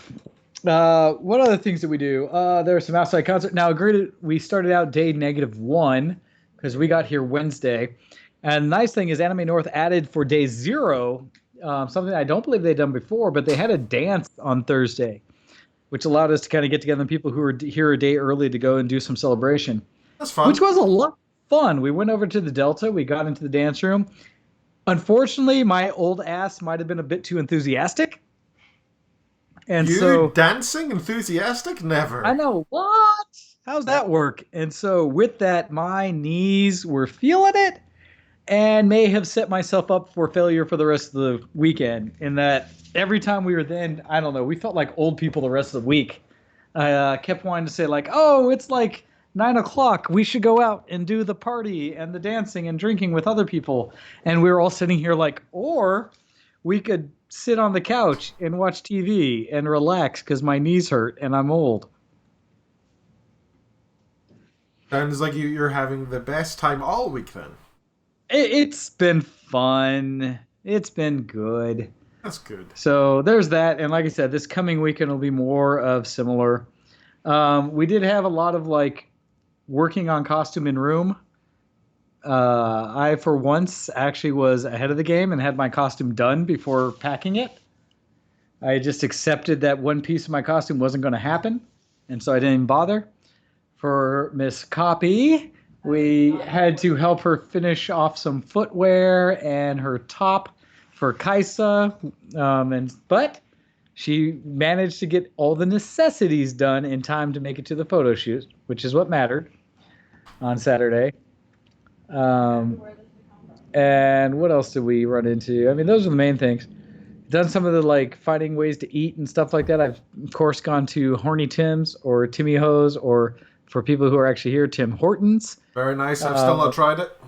What other things did we do? There were some outside concerts. Now, granted, we started out day -1 because we got here Wednesday. And the nice thing is Anime North added for day 0 something I don't believe they'd done before, but they had a dance on Thursday, which allowed us to kind of get together, people who were here a day early to go and do some celebration.
That's fun.
Which was a lot of fun. We went over to the Delta. We got into the dance room. Unfortunately, my old ass might have been a bit too enthusiastic. And
dancing enthusiastic? Never.
I know. What? How's that work? And so with that, my knees were feeling it and may have set myself up for failure for the rest of the weekend, in that every time we were then, I don't know, we felt like old people the rest of the week. I kept wanting to say like, oh, it's like 9 o'clock. We should go out and do the party and the dancing and drinking with other people. And we were all sitting here like, or we could sit on the couch and watch TV and relax because my knees hurt and I'm old.
Sounds like you're having the best time all week then.
It's been fun. It's been good.
That's good.
So there's that. And like I said, this coming weekend will be more of similar. We did have a lot of like working on costume in room. I, for once, actually was ahead of the game and had my costume done before packing it. I just accepted that one piece of my costume wasn't going to happen. And so I didn't even bother. for Miss Copy. We had to help her finish off some footwear and her top for Kaisa, but she managed to get all the necessities done in time to make it to the photo shoot, which is what mattered on Saturday. And what else did we run into? I mean, those are the main things. Done some of the like finding ways to eat and stuff like that. I've of course gone to Horny Tim's or Timmy Ho's, or for people who are actually here, Tim Hortons.
Very nice. I've still not tried it.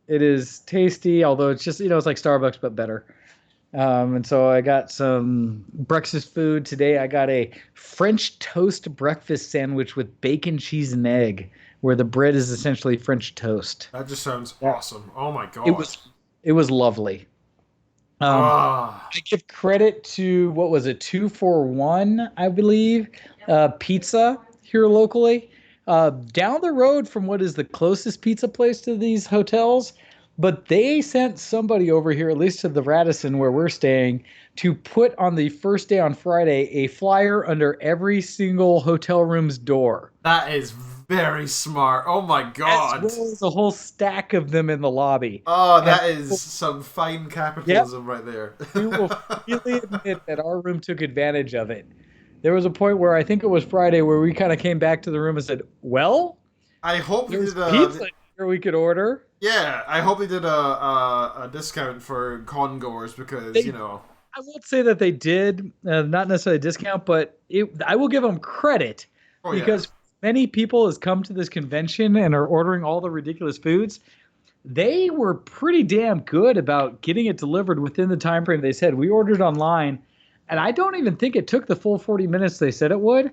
It is tasty, although it's just, it's like Starbucks but better. And so I got some breakfast food today. I got a French toast breakfast sandwich with bacon, cheese, and egg, where the bread is essentially French toast.
That just sounds awesome. Oh my god.
It was lovely. I give credit to, what was it, 241, I believe, pizza here locally. Down the road from what is the closest pizza place to these hotels, but they sent somebody over here, at least to the Radisson where we're staying, to put on the first day on Friday a flyer under every single hotel room's door.
That is very smart. Oh my god.
As well as a whole stack of them in the lobby.
Oh, that is some fine capitalism right there.
We will really admit that our room took advantage of it. There was a point where I think it was Friday where we kind of came back to the room and said, well,
I hope
there's pizza here we could order.
Yeah, I hope they did a discount for con goers because,
I won't say that they did, not necessarily a discount, but I will give them credit because many people has come to this convention and are ordering all the ridiculous foods. They were pretty damn good about getting it delivered within the time frame they said. We ordered online, and I don't even think it took the full 40 minutes they said it would,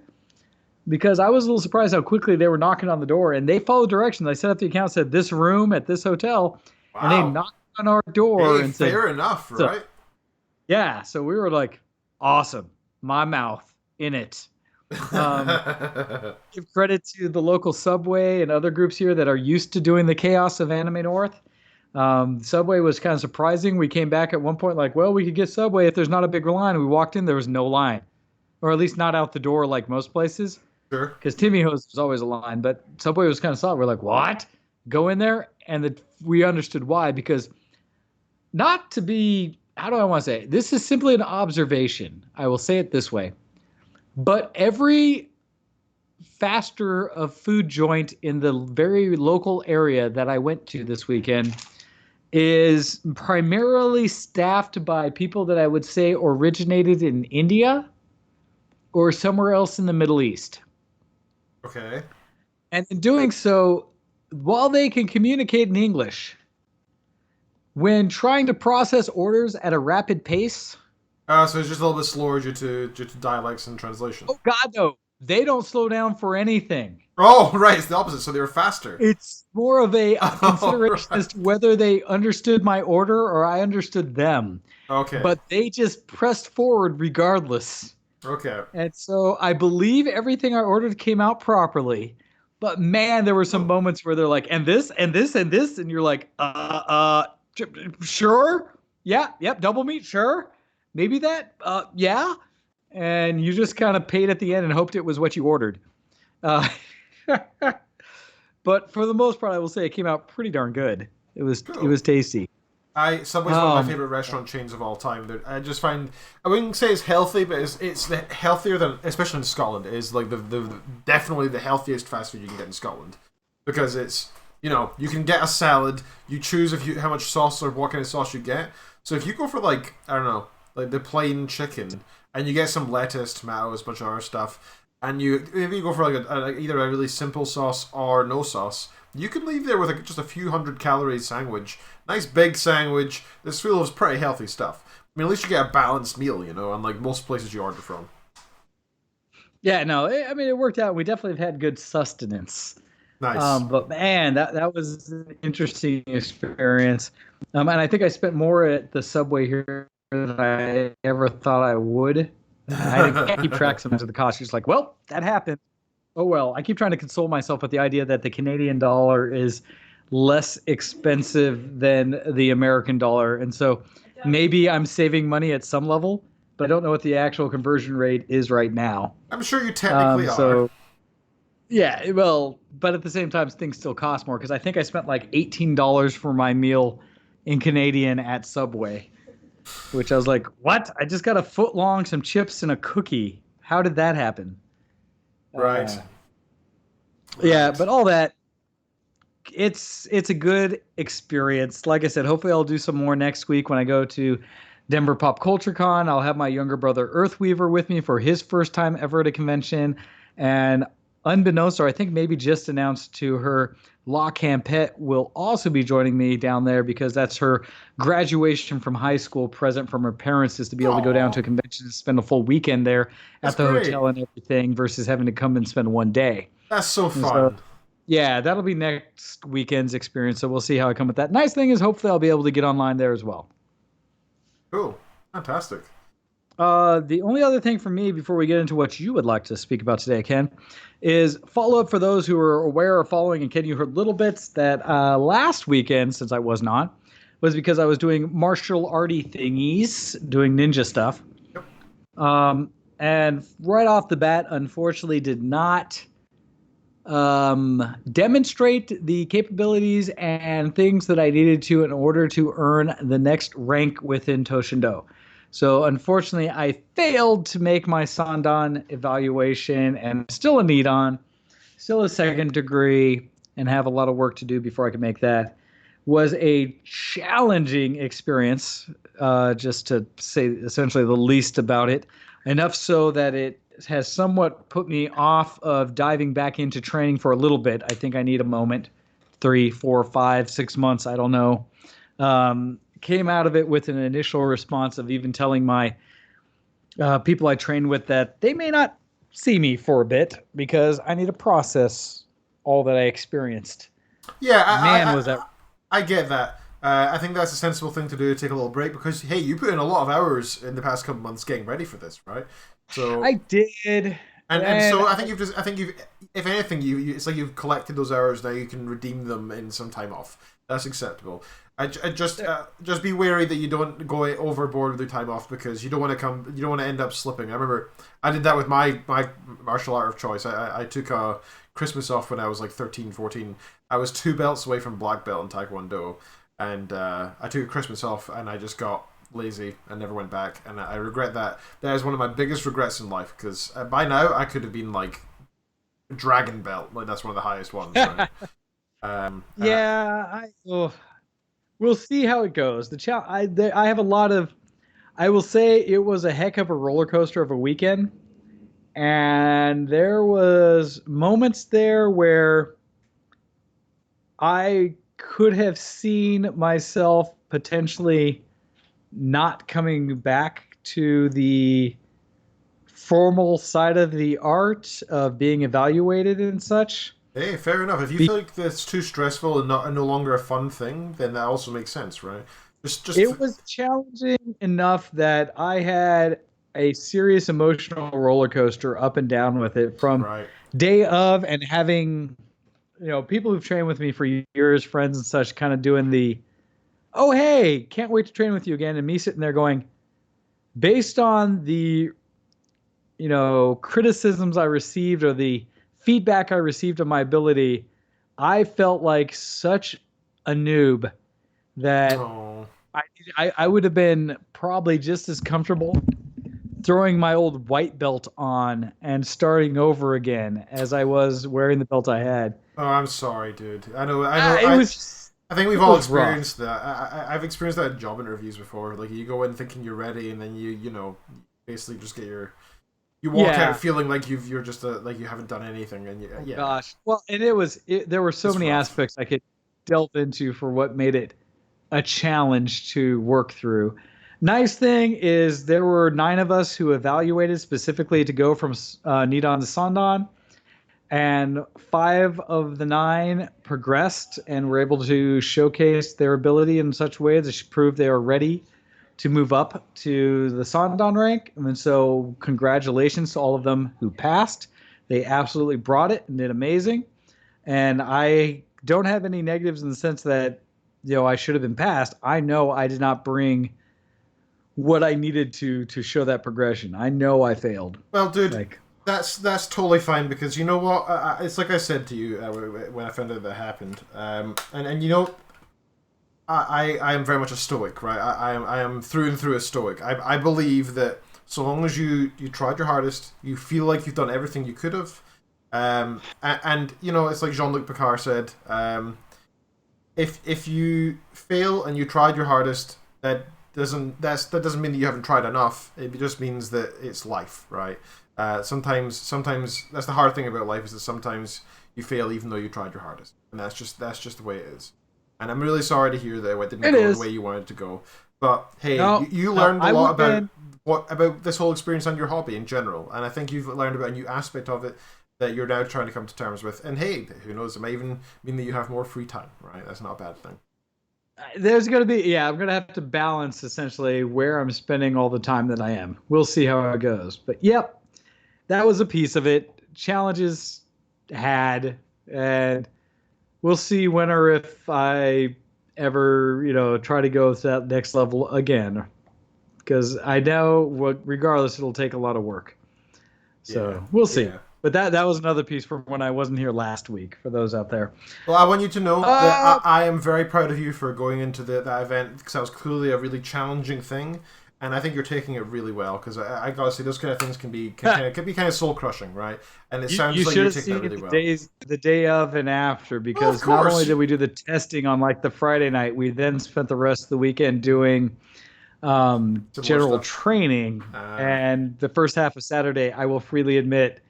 because I was a little surprised how quickly they were knocking on the door, and they followed directions. They set up the account, said this room at this hotel, and they knocked on our door and said,
fair enough, right?
Yeah, so we were like, awesome, my mouth in it. Give credit to the local Subway and other groups here that are used to doing the chaos of Anime North. Subway was kind of surprising. We came back at one point like, well, we could get Subway if there's not a big line. We walked in, there was no line, or at least not out the door like most places. Sure. Because Timmy Ho's was always a line, but Subway was kind of solid. We're like, what? Go in there, and we understood why. Because not to be, how do I want to say it? This is simply an observation. I will say it this way. But every faster of food joint in the very local area that I went to this weekend is primarily staffed by people that I would say originated in India or somewhere else in the Middle East.
Okay.
And in doing so, while they can communicate in English, when trying to process orders at a rapid pace...
so it's just a little bit slower due to dialects and translation.
Oh, God, no. They don't slow down for anything.
Oh, right. It's the opposite. So they were faster.
It's more of a consideration as to whether they understood my order or I understood them.
Okay.
But they just pressed forward regardless.
Okay.
And so I believe everything I ordered came out properly. But, man, there were some moments where they're like, and this, and this, and this. And you're like, sure? Yeah, yep, double meat, sure. Maybe that, yeah. And you just kind of paid at the end and hoped it was what you ordered. But for the most part, I will say it came out pretty darn good. It was tasty.
Subway's one of my favorite restaurant chains of all time. I just find, I wouldn't say it's healthy, but it's healthier than, especially in Scotland, it is like the definitely the healthiest fast food you can get in Scotland, because it's, you can get a salad, you choose how much sauce or what kind of sauce you get. So if you go for like, I don't know, like the plain chicken, and you get some lettuce, tomatoes, a bunch of other stuff, and if you go for like either a really simple sauce or no sauce, you can leave there with just a few hundred calories sandwich. Nice big sandwich. This feels pretty healthy stuff. I mean, at least you get a balanced meal, unlike most places you order from.
Yeah, no, I mean, it worked out. We definitely have had good sustenance.
Nice.
But man, that was an interesting experience. And I think I spent more at the Subway here than I ever thought I would. I can't keep track sometimes of the cost. It's like, well, that happened. Oh, well, I keep trying to console myself with the idea that the Canadian dollar is less expensive than the American dollar. And so maybe I'm saving money at some level, but I don't know what the actual conversion rate is right now.
I'm sure you technically are.
Yeah, well, but at the same time, things still cost more because I think I spent like $18 for my meal in Canadian at Subway, which I was like, what? I just got a foot long, some chips, and a cookie. How did that happen?
Right.
Yeah,
Right.
but all that, it's a good experience. Like I said, hopefully I'll do some more next week when I go to Denver Pop Culture Con. I'll have my younger brother Earthweaver with me for his first time ever at a convention. And unbeknownst, or I think maybe just announced to her, La Campette will also be joining me down there because that's her graduation from high school present from her parents, is to be able to go down
Aw.
to a convention and spend a full weekend there
That's
at the
great.
hotel and everything versus having to come and spend one day.
That's so
And
fun.
yeah, that'll be next weekend's experience. So we'll see how I come with that. Nice thing is, hopefully, I'll be able to get online there as well.
Cool. Fantastic.
The only other thing for me before we get into what you would like to speak about today, Ken, is follow up for those who are aware or following. And Ken, you heard little bits that last weekend, since I was not, was because I was doing martial arty thingies, doing ninja stuff.
Yep.
And right off the bat, unfortunately, did not demonstrate the capabilities and things that I needed to in order to earn the next rank within Toshindo. So unfortunately, I failed to make my Sandan evaluation and still a Nidon, still a second degree, and have a lot of work to do before I can make that. Was a challenging experience, just to say essentially the least about it. Enough so that it has somewhat put me off of diving back into training for a little bit. I think I need a moment, 3, 4, 5, 6 months. I don't know. Came out of it with an initial response of even telling my people I train with that they may not see me for a bit because I need to process all that I experienced.
Yeah,
Was that...
I get that. I think that's a sensible thing to do, take a little break, because, hey, you put in a lot of hours in the past couple months getting ready for this, right? So
I did.
And so I think you've if anything, it's like you've collected those hours, now you can redeem them in some time off. That's acceptable. I just be wary that you don't go overboard with your time off, because you don't want to end up slipping. I remember I did that with my martial art of choice. I took a Christmas off when I was like 13, 14. I was 2 belts away from black belt in Taekwondo, and I took a Christmas off, and I just got lazy and never went back, and I regret that. That is one of my biggest regrets in life, because by now I could have been like dragon belt, like that's one of the highest ones, right?
We'll see how it goes. I have a lot of... I will say it was a heck of a roller coaster of a weekend, and there was moments there where I could have seen myself potentially not coming back to the formal side of the art of being evaluated and such.
Hey, fair enough. If you feel like that's too stressful and no longer a fun thing, then that also makes sense, right?
It was challenging enough that I had a serious emotional roller coaster up and down with it from day of, and having, people who've trained with me for years, friends and such, kind of doing the, oh, hey, can't wait to train with you again. And me sitting there going, based on the, criticisms I received or the feedback I received of my ability, I felt like such a noob that I would have been probably just as comfortable throwing my old white belt on and starting over again as I was wearing the belt I had.
Oh, I'm sorry, dude. I know. I think we've all experienced that. I've experienced that in job interviews before. Like, you go in thinking you're ready, and then you basically just get you walk out feeling like you're just like you haven't done anything, and
gosh. Well, and there were so many aspects I could delve into for what made it a challenge to work through. Nice thing is there were 9 of us who evaluated specifically to go from Nidon to Sandan. And 5 of the 9 progressed and were able to showcase their ability in such ways as to prove they are ready to move up to the Sandan rank. And so congratulations to all of them who passed. They absolutely brought it and did amazing. And I don't have any negatives in the sense that, I should have been passed. I know I did not bring what I needed to show that progression. I know I failed.
Well, dude, That's totally fine, because you know what? It's like I said to you when I found out that happened. And you know, I am very much a stoic, right? I am through and through a stoic. I believe that so long as you tried your hardest, you feel like you've done everything you could have. And you know, it's like Jean-Luc Picard said. If you fail and you tried your hardest, that doesn't mean that you haven't tried enough. It just means that it's life, right? Sometimes that's the hard thing about life, is that sometimes you fail even though you tried your hardest, and that's just the way it is. And I'm really sorry to hear that it didn't go the way you wanted to go. But hey, you learned a lot about this whole experience on your hobby in general, and I think you've learned about a new aspect of it that you're now trying to come to terms with. And hey, who knows? It might even mean that you have more free time, right? That's not a bad thing.
There's going to be, I'm going to have to balance essentially where I'm spending all the time that I am. We'll see how it goes. But yep, that was a piece of it. Challenges had, and we'll see when or if I ever, try to go to that next level again. Because I know, regardless, it'll take a lot of work. So we'll see. Yeah. But that was another piece from when I wasn't here last week, for those out there.
Well, I want you to know that I am very proud of you for going into that event, because that was clearly a really challenging thing, and I think you're taking it really well, because I gotta say, those kind of things can be kind of soul crushing, right? And it sounds like you're taking that really well.
The day of and after, because not only did we do the testing on like the Friday night, we then spent the rest of the weekend doing general training, and the first half of Saturday, I will freely admit,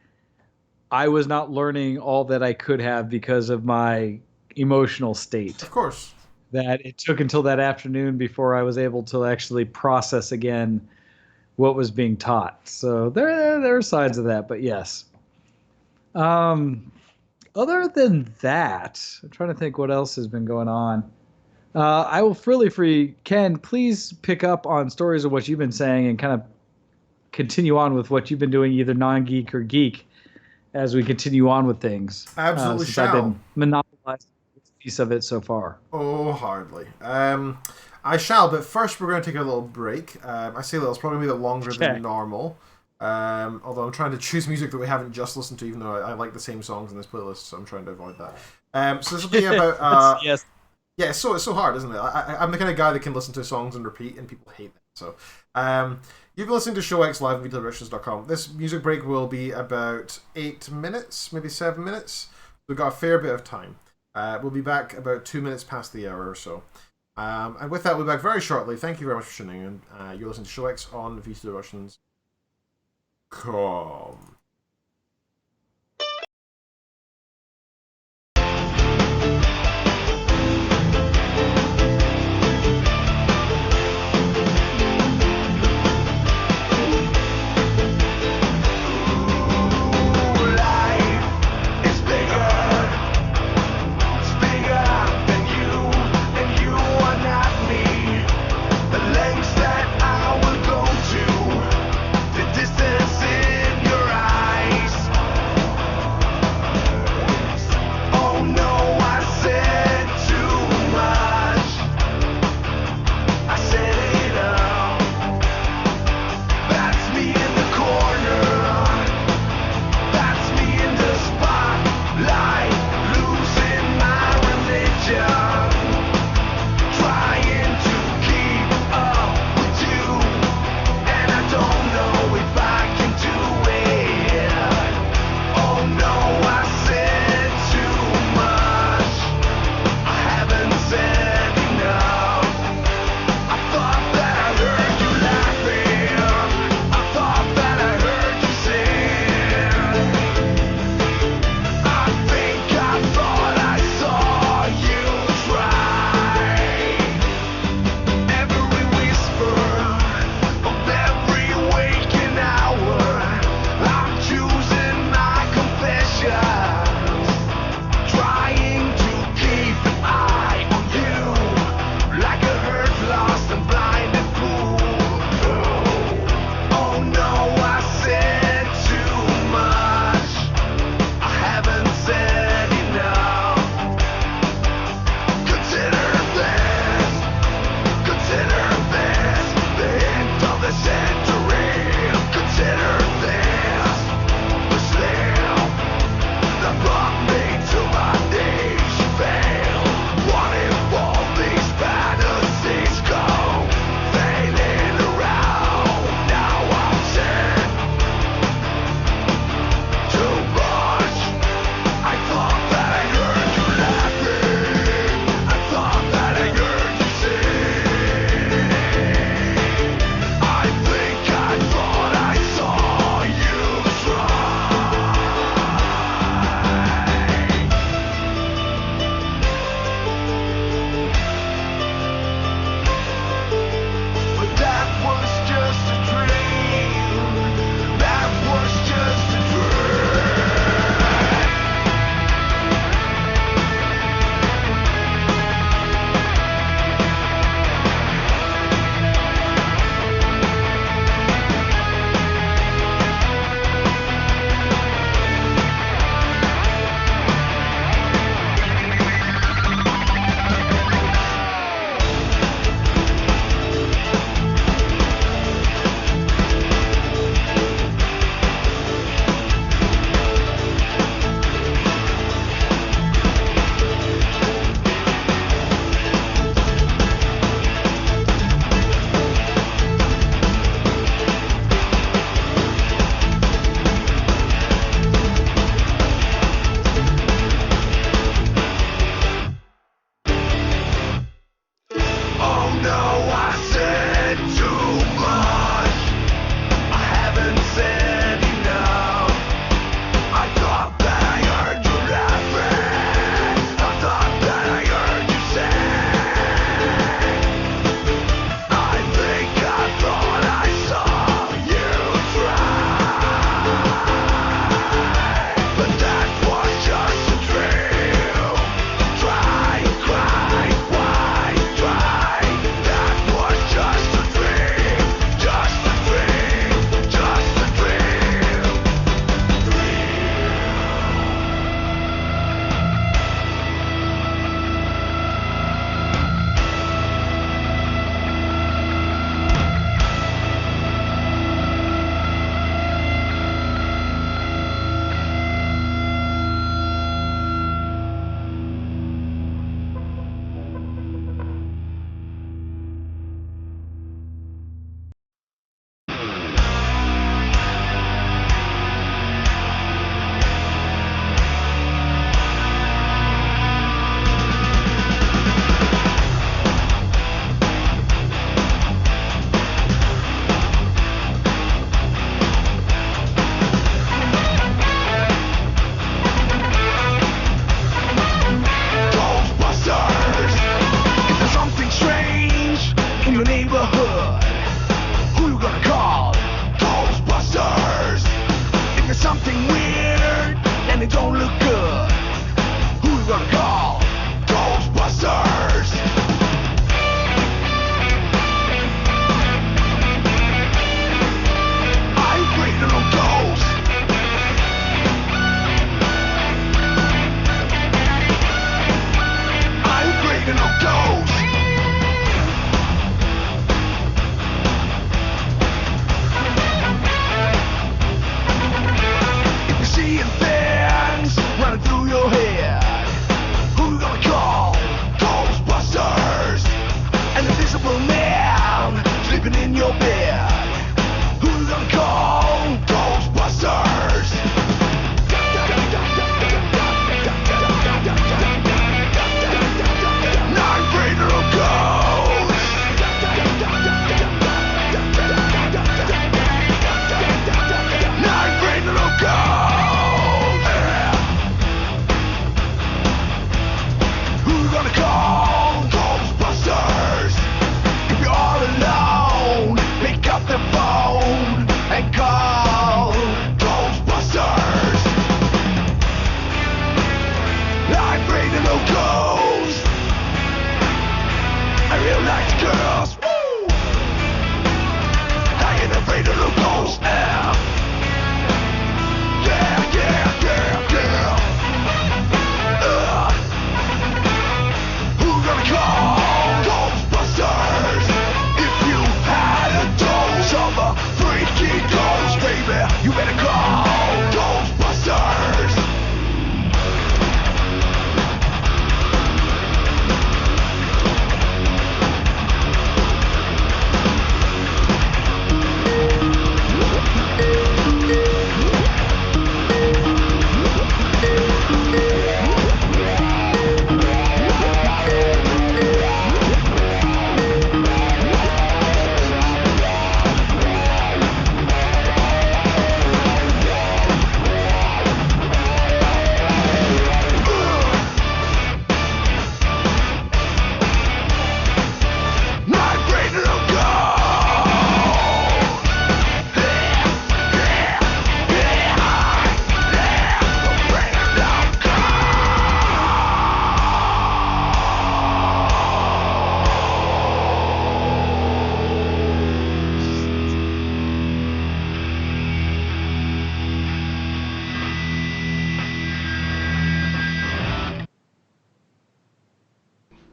I was not learning all that I could have because of my emotional state.
Of course.
That it took until that afternoon before I was able to actually process again what was being taught. So there are sides of that, but yes. Other than that, I'm trying to think what else has been going on. I will freely free. Ken, please pick up on stories of what you've been saying and kind of continue on with what you've been doing, either non-geek or geek, as we continue on with things.
Absolutely
since
shall.
I've been monopolizing this piece of it so far.
Oh, hardly. I shall, but first we're going to take a little break. I say little, it's probably going to be a bit longer than normal. Although I'm trying to choose music that we haven't just listened to, even though I like the same songs in this playlist, so I'm trying to avoid that. So this will be about...
yes.
Yeah, it's so hard, isn't it? I'm the kind of guy that can listen to songs and repeat, and people hate that. So, you've been listening to Show X live on VitaLibertions.com. This music break will be about 8 minutes, maybe 7 minutes. We've got a fair bit of time. We'll be back about 2 minutes past the hour or so. And with that, we'll be back very shortly. Thank you very much for tuning in. You're listening to Show X on VitaLibertions.com. Distance in your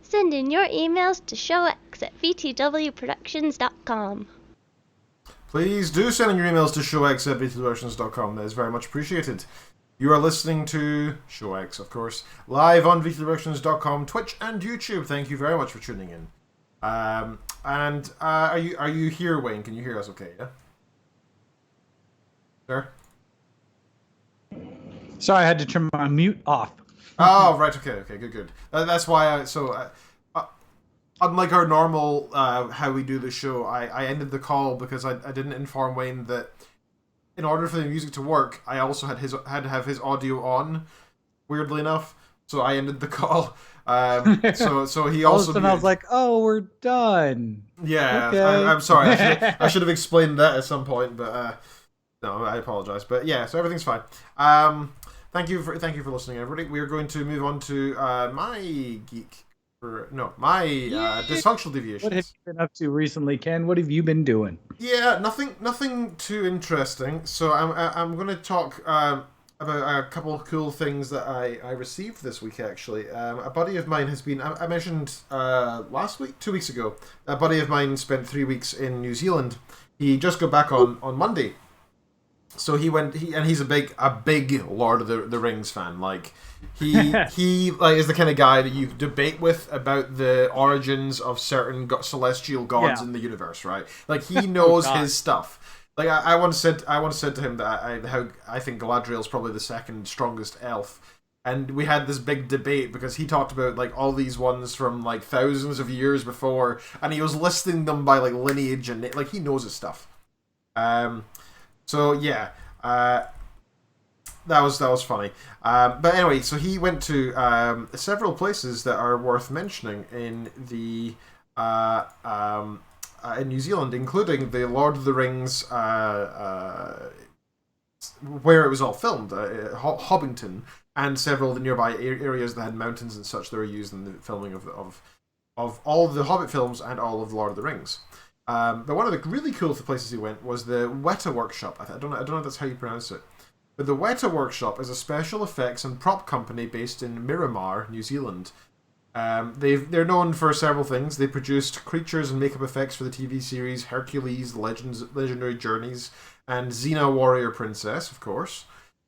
Send in your emails to showx@vtwproductions.com.
Please do send in your emails to showx@vtwproductions.com. That is very much appreciated. You are listening to Showx, of course, live on vtwproductions.com, Twitch, and YouTube. Thank you very much for tuning in. Are you here, Wayne? Can you hear us okay, yeah? Sir?
Sorry, I had to turn my mute off.
Oh, right, okay, good. That's why unlike our normal, how we do the show, I ended the call because I didn't inform Wayne that in order for the music to work, I also had to have his audio on, weirdly enough, so I ended the call. So he also...
And I was like, oh, we're done.
Yeah,
okay.
I'm sorry, I should have explained that at some point, but no, I apologize. But yeah, so everything's fine. Thank you for listening, everybody. We are going to move on to my dysfunctional deviations.
What have you been up to recently, Ken? What have you been doing?
Yeah, nothing too interesting. So I'm going to talk about a couple of cool things that I received this week. Actually, a buddy of mine has been. I mentioned last week, 2 weeks ago. A buddy of mine spent 3 weeks in New Zealand. He just got back on Monday. So he's a big Lord of the Rings fan. Like he is the kind of guy that you debate with about the origins of certain celestial gods in the universe, right? Like he knows his stuff. Like I once said to him that how I think Galadriel's probably the second strongest elf. And we had this big debate because he talked about like all these ones from like thousands of years before, and he was listing them by like lineage and like he knows his stuff. So yeah, that was funny. But anyway, so he went to several places that are worth mentioning in the in New Zealand, including the Lord of the Rings, where it was all filmed, Hobbiton, and several of the nearby areas that had mountains and such that were used in the filming of all of the Hobbit films and all of the Lord of the Rings. But one of the really cool places he went was the Weta Workshop. I don't know if that's how you pronounce it. But the Weta Workshop is a special effects and prop company based in Miramar, New Zealand. They're known for several things. They produced creatures and makeup effects for the TV series Hercules, Legendary Journeys, and Xena Warrior Princess, of course.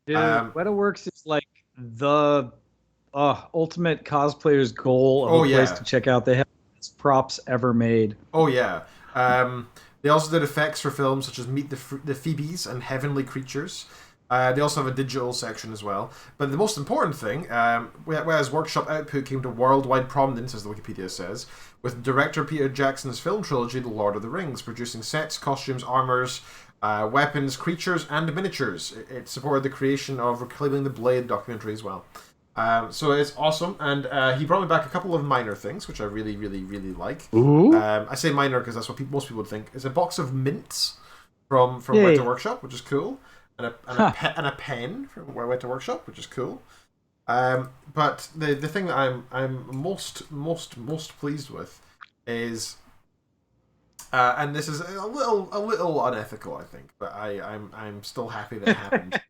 Dude, Weta Works is like the ultimate cosplayer's goal of a place to check out. They have the best props ever made.
Oh yeah. They also did effects for films such as Meet the Phoebes and Heavenly Creatures. They also have a digital section as well. But the most important thing, whereas Workshop output came to worldwide prominence, as the Wikipedia says, with director Peter Jackson's film trilogy, The Lord of the Rings, producing sets, costumes, armors, weapons, creatures, and miniatures. It supported the creation of Reclaiming the Blade documentary as well. So it's awesome, and he brought me back a couple of minor things, which I really, really, really like. I say minor because that's what most people would think. It's a box of mints from Weta Workshop, which is cool, and a pen from Weta Workshop, which is cool. But the thing that I'm most pleased with is, and this is a little unethical, I think, but I'm still happy that it happened.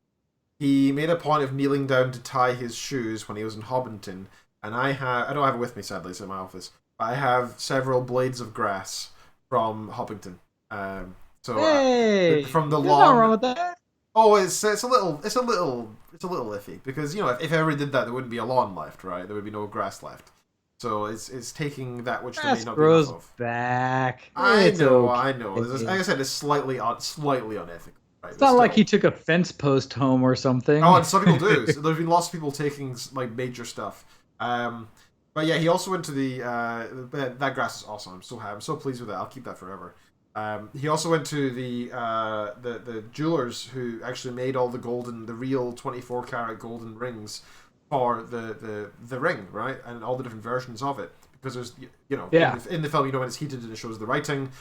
He made a point of kneeling down to tie his shoes when he was in Hobbiton, and I don't have it with me, sadly, it's in my office, but I have several blades of grass from Hobbiton. From the
lawn.
There's
nothing wrong with that.
Oh, it's a little iffy because if everybody did that, there wouldn't be a lawn left, right? There would be no grass left. So it's taking that which there may not be enough of.
Back.
I know. Like I said, it's slightly unethical. Right,
it's not like he took a fence post home or something.
Oh, and some people do. So there's been lots of people taking like major stuff. But yeah, he also went to the that grass is awesome. I'm so pleased with that. I'll keep that forever. He also went to the jewelers who actually made all the real 24 karat golden rings for the ring, right, and all the different versions of it. Because there's, in the film, when it's heated and it shows the writing.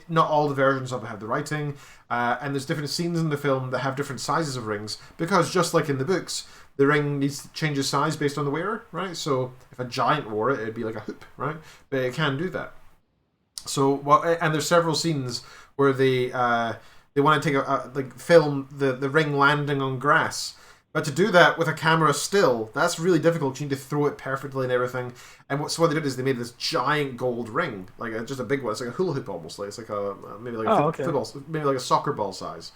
Not all the versions of it have the writing, and there's different scenes in the film that have different sizes of rings. Because just like in the books, the ring needs to change its size based on the wearer, right? So if a giant wore it, it'd be like a hoop, right? But it can do that. So and there's several scenes where they want to take film the ring landing on grass. But to do that with a camera still, that's really difficult. You need to throw it perfectly and everything. And so what they did is they made this giant gold ring, like just a big one. It's like a hula hoop almost. Like it's like a maybe like a football, maybe like a soccer ball size.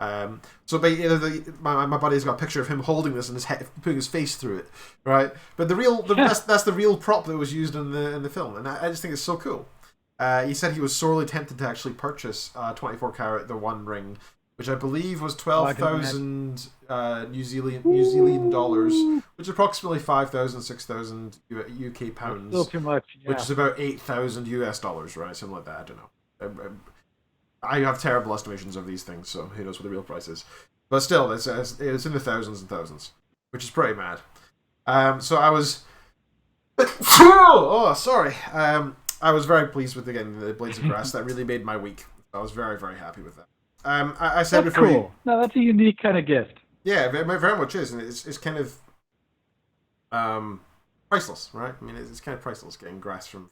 So my buddy's got a picture of him holding this and his head, putting his face through it, right? But that's the real prop that was used in the film, and I just think it's so cool. He said he was sorely tempted to actually purchase 24 karat the One ring, which I believe was 12,000 New Zealand dollars, which is approximately 5,000, 6,000 UK pounds.
Still too much, yeah.
Which is about 8,000 US dollars, right? Something like that. I don't know. I have terrible estimations of these things, so who knows what the real price is. But still, it's in the thousands and thousands, which is pretty mad. So I was... oh, sorry. I was very pleased with, again, the Blades of Grass. That really made my week. I was very, very happy with that. I said
that's
before...
cool. No, that's a unique kind of gift.
Yeah, very much is. And it's kind of priceless, right? I mean, it's kind of priceless getting grass from...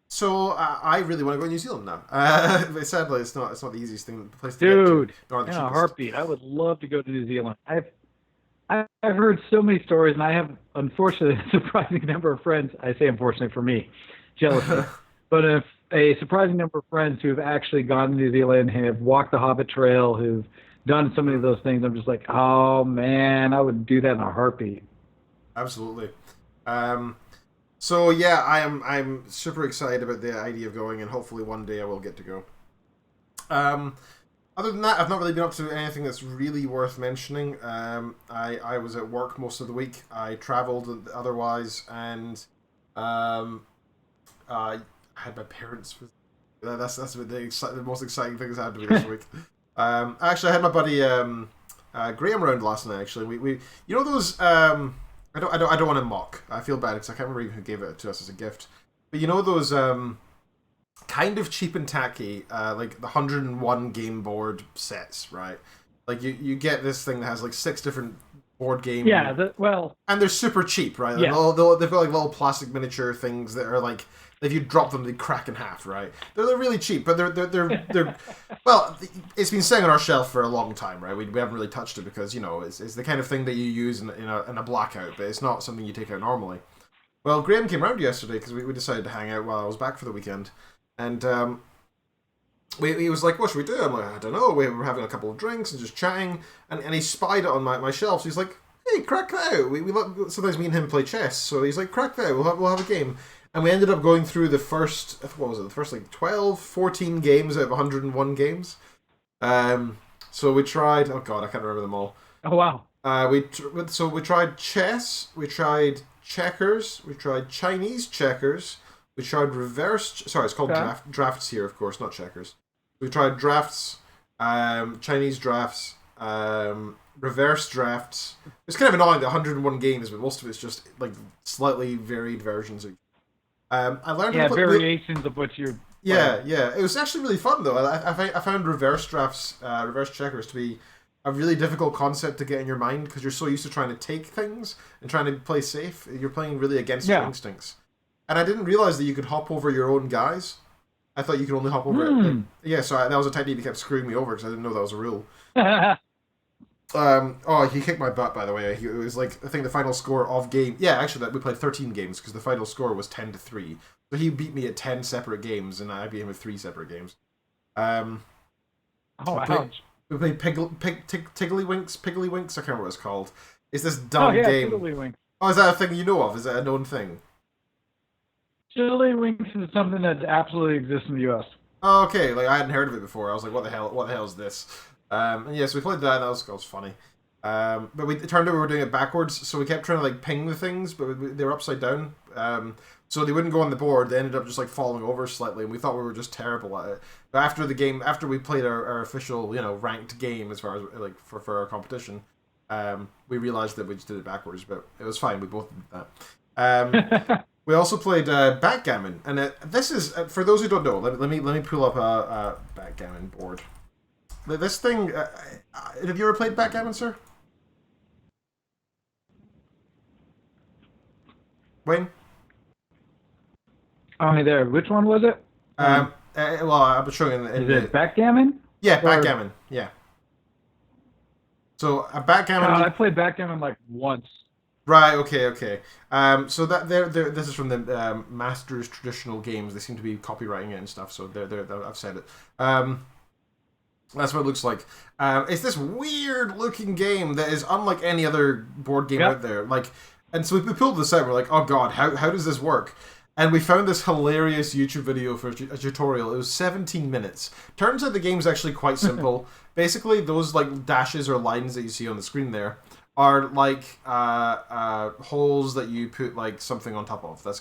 So I really want to go to New Zealand now. But sadly, it's not the easiest place to get to. Nor the
in a
cheapest.
heartbeat, I would love to go to New Zealand. I've heard so many stories, and I have, unfortunately, a surprising number of friends. I say unfortunately for me, jealousy, but a surprising number of friends who have actually gone to New Zealand, have walked the Hobbit Trail, who've done so many of those things. I'm just like, oh man, I would do that in a heartbeat.
Absolutely. So yeah, I'm super excited about the idea of going, and hopefully one day I will get to go. Other than that, I've not really been up to anything that's really worth mentioning. I was at work most of the week. I travelled otherwise, and I had my parents. That's the most exciting thing that's happened to me this week. Actually, I had my buddy Graham round last night. Actually, we you know those. I don't want to mock. I feel bad because I can't remember even who gave it to us as a gift. But you know those kind of cheap and tacky, like the 101 game board sets, right? Like you get this thing that has like 6 different board games.
Yeah,
and they're super cheap, right? Like,
yeah.
They've got like little plastic miniature things that are like, if you drop them, they crack in half, right? They're really cheap, but they're well, it's been sitting on our shelf for a long time, right? We haven't really touched it because, you know, it's the kind of thing that you use in a blackout, but it's not something you take out normally. Well, Graham came round yesterday because we decided to hang out while I was back for the weekend, and he was like, what should we do? I'm like, I don't know. We were having a couple of drinks and just chatting, and he spied it on my shelf. So he's like, hey, crack that out. We sometimes me and him play chess, so he's like, crack that out. We'll have a game. And we ended up going through the first, what was it, the first like 12, 14 games out of 101 games. So we tried, oh god, I can't remember them all.
Oh wow.
We tried chess, we tried checkers, we tried Chinese checkers, we tried it's called drafts here, of course, not checkers. We tried drafts, Chinese drafts, reverse drafts. It's kind of annoying that 101 games, but most of it's just like slightly varied versions of. I learned how to play
variations of what you're.
Yeah. It was actually really fun though. I found reverse drafts, reverse checkers to be a really difficult concept to get in your mind because you're so used to trying to take things and trying to play safe. You're playing really against your instincts. And I didn't realize that you could hop over your own guys. I thought you could only hop over it. So that was a technique that kept screwing me over because I didn't know that was a rule. He kicked my butt, by the way. It was like, I think the final score of game... Yeah, actually, we played 13 games because the final score was 10-3. So he beat me at 10 separate games, and I beat him with 3 separate games. We played Tiggly-Winks? I can't remember what it's called. It's this dumb game.
Tiddlywinks.
Oh, is that a thing you know of? Is that a known thing?
Tiddlywinks is something that absolutely exists in the U.S.
Oh, okay. Like, I hadn't heard of it before. I was like, what the hell is this? And yes, we played that. That was funny. But it turned out we were doing it backwards, so we kept trying to like ping the things, but they were upside down. So they wouldn't go on the board. They ended up just like falling over slightly, and we thought we were just terrible at it. But after we played our official, ranked game as far as like for our competition, we realized that we just did it backwards. But it was fine. We both did that. We also played backgammon, and this is for those who don't know. Let me pull up a backgammon board. This thing, have you ever played backgammon, sir? Wayne?
There. Which one was it?
Well, I'm showing
Is it backgammon?
Yeah, backgammon. Yeah. So backgammon.
I played backgammon like once.
Right. Okay. So that this is from the Masters Traditional Games. They seem to be copywriting it and stuff. So I've said it. That's what it looks like. It's this weird looking game that is unlike any other board game out there. Like, and so we pulled this out. We're like, oh god, how does this work? And we found this hilarious YouTube video for a tutorial. It was 17 minutes. Turns out the game's actually quite simple. Basically, those like dashes or lines that you see on the screen there are like holes that you put like something on top of. That's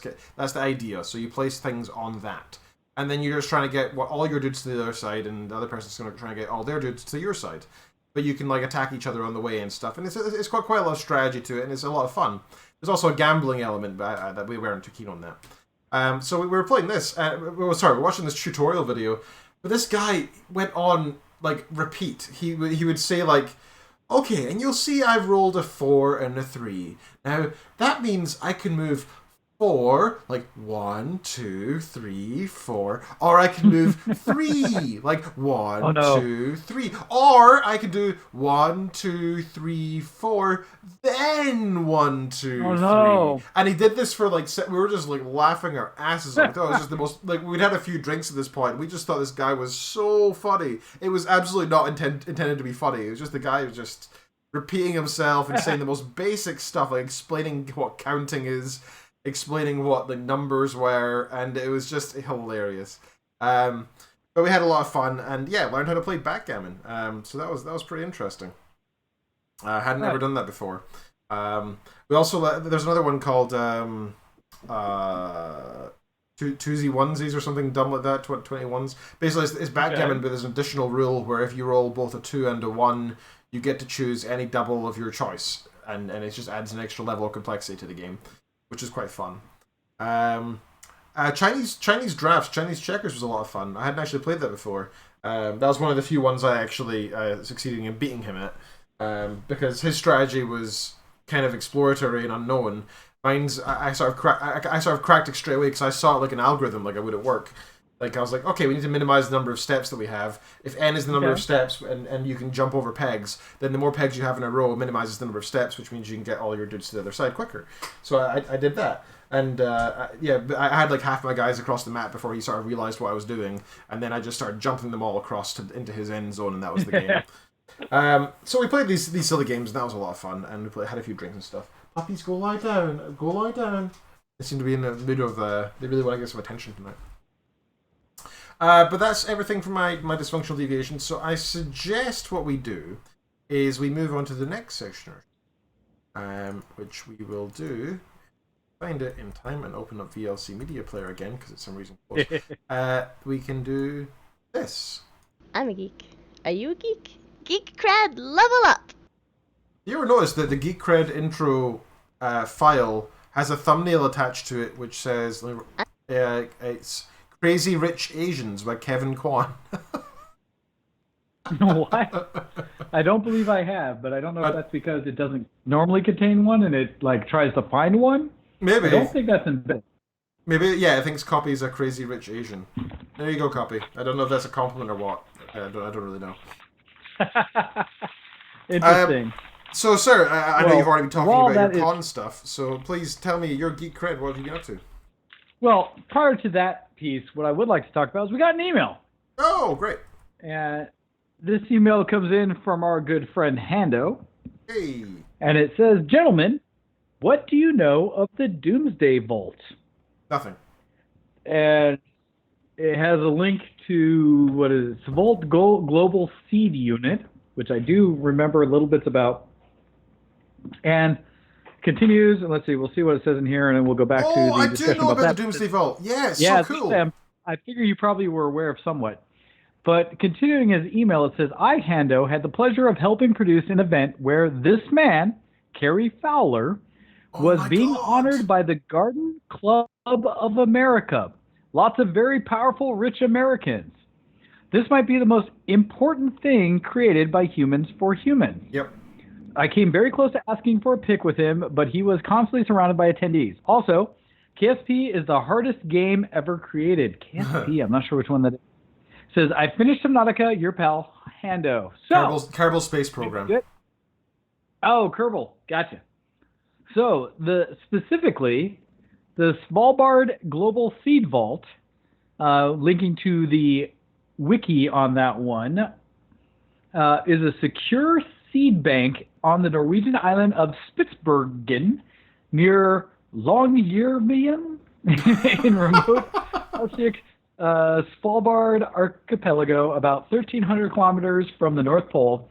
the idea. So you place things on that, and then you're just trying to get all your dudes to the other side, and the other person's going to try to get all their dudes to your side. But you can like attack each other on the way and stuff, and it's got quite a lot of strategy to it, and it's a lot of fun. There's also a gambling element that we weren't too keen on that. So we were playing this. We're watching this tutorial video, but this guy went on like repeat. He would say like, okay, and you'll see I've rolled a 4 and a 3. Now that means I can move 4, like 1, 2, 3, 4, or I can move 3, like 1, 2, 3, or I can do 1, 2, 3, 4, then 1, 2, 3. And he did this for like we were just like laughing our asses off. It was just the most like we'd had a few drinks at this point. We just thought this guy was so funny. It was absolutely not intended to be funny. It was just the guy who was just repeating himself and saying the most basic stuff, like explaining what counting is, explaining what the numbers were, and it was just hilarious. But we had a lot of fun, and yeah, learned how to play backgammon. So that was pretty interesting. I hadn't ever done that before. We also there's another one called Twosie Onesies or something dumb like that. 21s. Basically, it's backgammon, but there's an additional rule where if you roll both a 2 and a 1, you get to choose any double of your choice, and it just adds an extra level of complexity to the game, which is quite fun. Chinese drafts, Chinese checkers was a lot of fun. I hadn't actually played that before. That was one of the few ones I actually succeeded in beating him at, because his strategy was kind of exploratory and unknown. Mine's I sort of cracked it straight away because I saw it like an algorithm, like it would work. Like I was like, okay, we need to minimize the number of steps that we have. If n is the number of steps, and you can jump over pegs, then the more pegs you have in a row minimizes the number of steps, which means you can get all your dudes to the other side quicker. So I did that, and I had like half my guys across the map before he sort of realized what I was doing, and then I just started jumping them all across into his end zone, and that was the game. So we played these silly games, and that was a lot of fun, and we had a few drinks and stuff. Puppies, go lie down. Go lie down. They seem to be in the mood of they really want to get some attention tonight. But that's everything from my dysfunctional deviation. So I suggest what we do is we move on to the next section, which we will do. Find it in time and open up VLC Media Player again because it's some reason closed. We can do this.
I'm a geek. Are you a geek? Geek cred, level up!
You ever notice that the Geek Cred intro file has a thumbnail attached to it which says it's Crazy Rich Asians by Kevin Kwan.
What? I don't believe I have, but I don't know if that's because it doesn't normally contain one and it like tries to find one.
Maybe.
I don't think that's in bed.
Maybe, yeah, I think Copy is a Crazy Rich Asian. There you go, Copy. I don't know if that's a compliment or what. I don't really know.
Interesting.
So, sir, I know you've already been talking about your con stuff, so please tell me your Geek Cred. What have you been up to?
Well, prior to that piece, what I would like to talk about is we got an email.
Oh, great.
And this email comes in from our good friend Hando.
Hey.
And it says, gentlemen, what do you know of the Doomsday Vault?
Nothing.
And it has a link to, what is it, Vault Global Seed Unit, which I do remember a little bits about. And continues, and let's see, we'll see what it says in here, and then we'll go back to the discussion
about
that.
The Doomsday Vault. Yeah, it's
so
cool.
I figure you probably were aware of somewhat. But continuing his email, it says, I, Hando, had the pleasure of helping produce an event where this man, Kerry Fowler, was being honored by the Garden Club of America. Lots of very powerful, rich Americans. This might be the most important thing created by humans for humans.
Yep.
I came very close to asking for a pick with him, but he was constantly surrounded by attendees. Also, KSP is the hardest game ever created. KSP, I'm not sure which one that is. Says, I finished Subnautica, your pal, Hando. So,
Kerbal Space Program.
Oh, Kerbal. Gotcha. So specifically, the Svalbard Global Seed Vault, linking to the wiki on that one, is a secure seed bank on the Norwegian island of Spitsbergen near Longyearbyen in remote Arctic Svalbard archipelago, about 1,300 kilometers from the North Pole.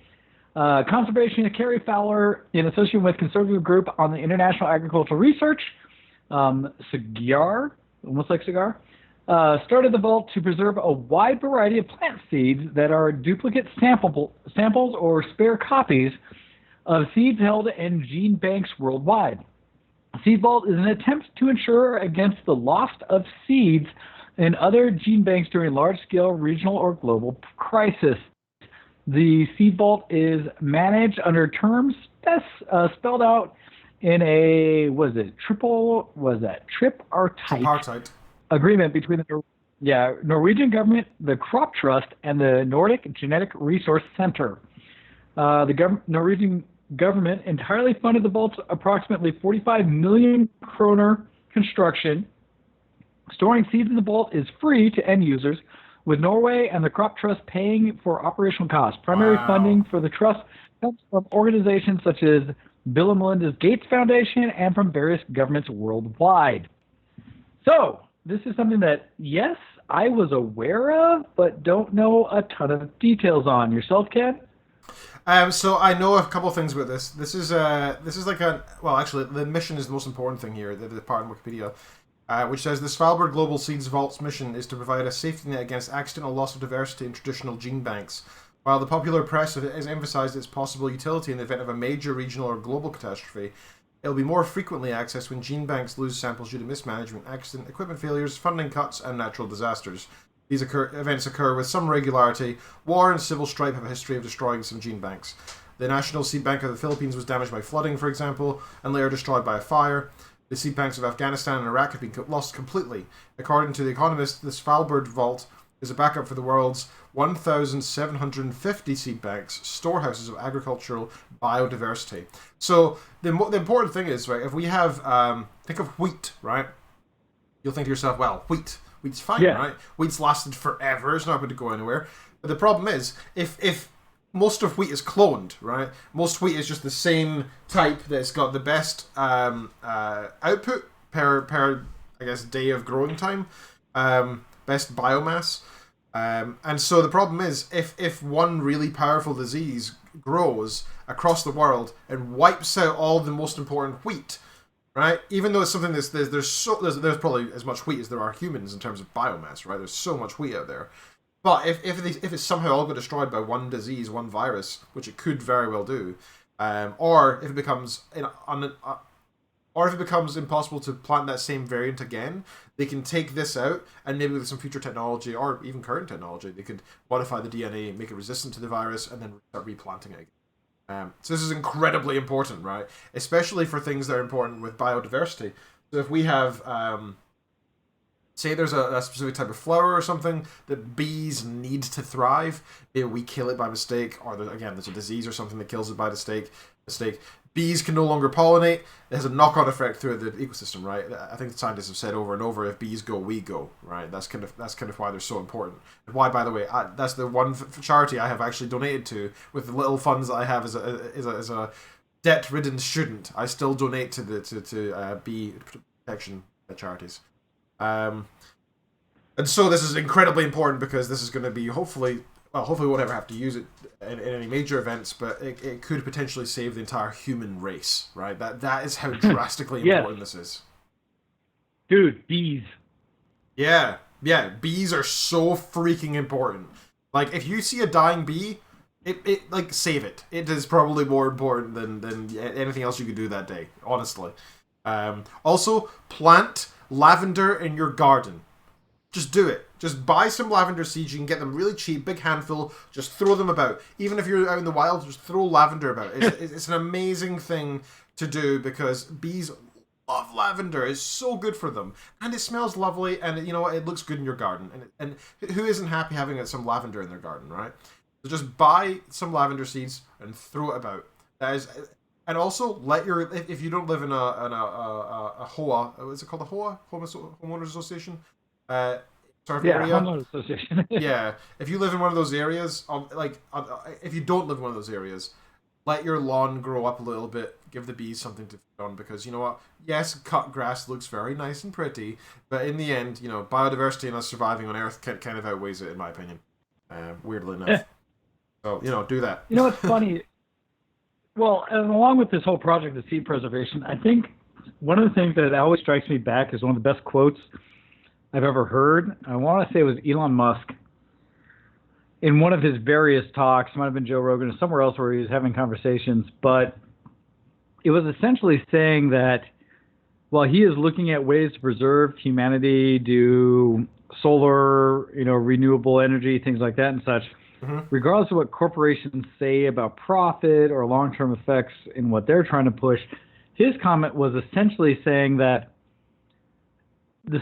Conservationist Carrie Fowler, in association with conservative group on the International Agricultural Research, CIGAR, almost like cigar, started the vault to preserve a wide variety of plant seeds that are duplicate samples or spare copies of seeds held in gene banks worldwide. Seed Vault is an attempt to ensure against the loss of seeds in other gene banks during large-scale regional or global crisis. The Seed Vault is managed under terms spelled out in a, tripartite agreement between the Norwegian government, the Crop Trust, and the Nordic Genetic Resource Center. The Norwegian government entirely funded the vault's approximately 45 million kroner construction. Storing seeds in the vault is free to end users, with Norway and the Crop Trust paying for operational costs. Primary funding for the trust comes from organizations such as Bill and Melinda Gates Foundation and from various governments worldwide. So, this is something that, yes, I was aware of, but don't know a ton of details on. Yourself, Ken?
So I know a couple of things about this. This is like actually, the mission is the most important thing here, the part in Wikipedia, which says the Svalbard Global Seeds Vault's mission is to provide a safety net against accidental loss of diversity in traditional gene banks. While the popular press has emphasized its possible utility in the event of a major regional or global catastrophe, it will be more frequently accessed when gene banks lose samples due to mismanagement, accident, equipment failures, funding cuts, and natural disasters. These events occur with some regularity. War and civil strife have a history of destroying some gene banks. The National Seed Bank of the Philippines was damaged by flooding, for example, and later destroyed by a fire. The seed banks of Afghanistan and Iraq have been lost completely. According to The Economist, the Svalbard Vault is a backup for the world's 1,750 seed banks, storehouses of agricultural biodiversity. So the important thing is, right, if we have, think of wheat, right? You'll think to yourself, well, wheat's fine, right? Wheat's lasted forever, it's not going to go anywhere. But the problem is, if most of wheat is cloned, right? Most wheat is just the same type that's got the best output per I guess day of growing time, best biomass. And so the problem is, if one really powerful disease grows across the world and wipes out all the most important wheat, right? Even though it's something there's probably as much wheat as there are humans in terms of biomass, right? There's so much wheat out there. But if it's somehow all got destroyed by one disease, one virus, which it could very well do, or if it becomes impossible to plant that same variant again, they can take this out, and maybe with some future technology or even current technology, they could modify the DNA, make it resistant to the virus, and then start replanting it again. So this is incredibly important, right? Especially for things that are important with biodiversity. So if we have, say there's a specific type of flower or something that bees need to thrive, maybe we kill it by mistake, or there's a disease or something that kills it by mistake. Bees can no longer pollinate. It has a knock-on effect through the ecosystem, right? I think the scientists have said over and over, if bees go, we go, right? That's kind of why they're so important. And why, by the way, that's the one charity I have actually donated to with the little funds that I have as a debt-ridden student. I still donate to bee protection charities. And so this is incredibly important because this is going to be hopefully we won't ever have to use it in any major events, but it could potentially save the entire human race, right? That is how drastically important this is.
Dude, bees.
Yeah, bees are so freaking important. Like, if you see a dying bee, it like, save it. It is probably more important than anything else you could do that day, honestly. Also, plant lavender in your garden. Just do it. Just buy some lavender seeds. You can get them really cheap, big handful. Just throw them about. Even if you're out in the wild, just throw lavender about. It's an amazing thing to do because bees love lavender. It's so good for them. And it smells lovely, and you know what? It looks good in your garden. And who isn't happy having some lavender in their garden, right? So just buy some lavender seeds and throw it about. That is And also, let your if you don't live in a HOA, is it called a HOA, homeowners association, sort of area?
Homeowners Association.
Yeah, if you live in one of those areas, if you don't live in one of those areas, let your lawn grow up a little bit. Give the bees something to feed on, because you know what? Yes, cut grass looks very nice and pretty, but in the end, biodiversity and us surviving on Earth kind of outweighs it, in my opinion. Weirdly enough. So do that.
You know what's funny? Well, and along with this whole project of seed preservation, I think one of the things that always strikes me back is one of the best quotes I've ever heard. I want to say it was Elon Musk in one of his various talks. It might have been Joe Rogan or somewhere else where he was having conversations, but it was essentially saying that while he is looking at ways to preserve humanity, do solar, renewable energy, things like that and such, regardless of what corporations say about profit or long-term effects in what they're trying to push, his comment was essentially saying that the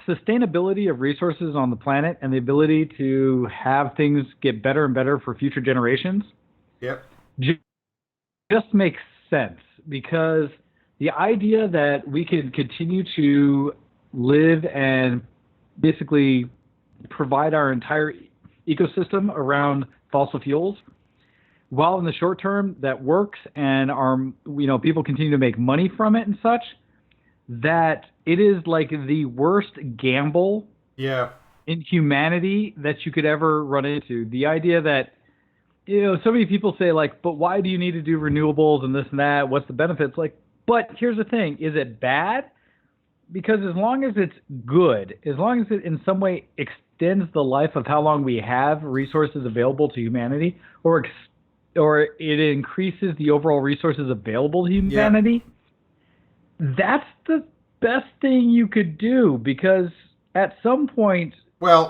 sustainability of resources on the planet and the ability to have things get better and better for future generations just makes sense, because the idea that we can continue to live and basically provide our entire ecosystem around fossil fuels, while in the short term that works and people continue to make money from it and such, that it is like the worst gamble in humanity that you could ever run into. The idea that so many people say, like, but why do you need to do renewables and this and that? What's the benefits? Like, but here's the thing. Is it bad? Because as long as it's good, as long as it in some way extends the life of how long we have resources available to humanity, or it increases the overall resources available to humanity, that's the best thing you could do. Because at some point,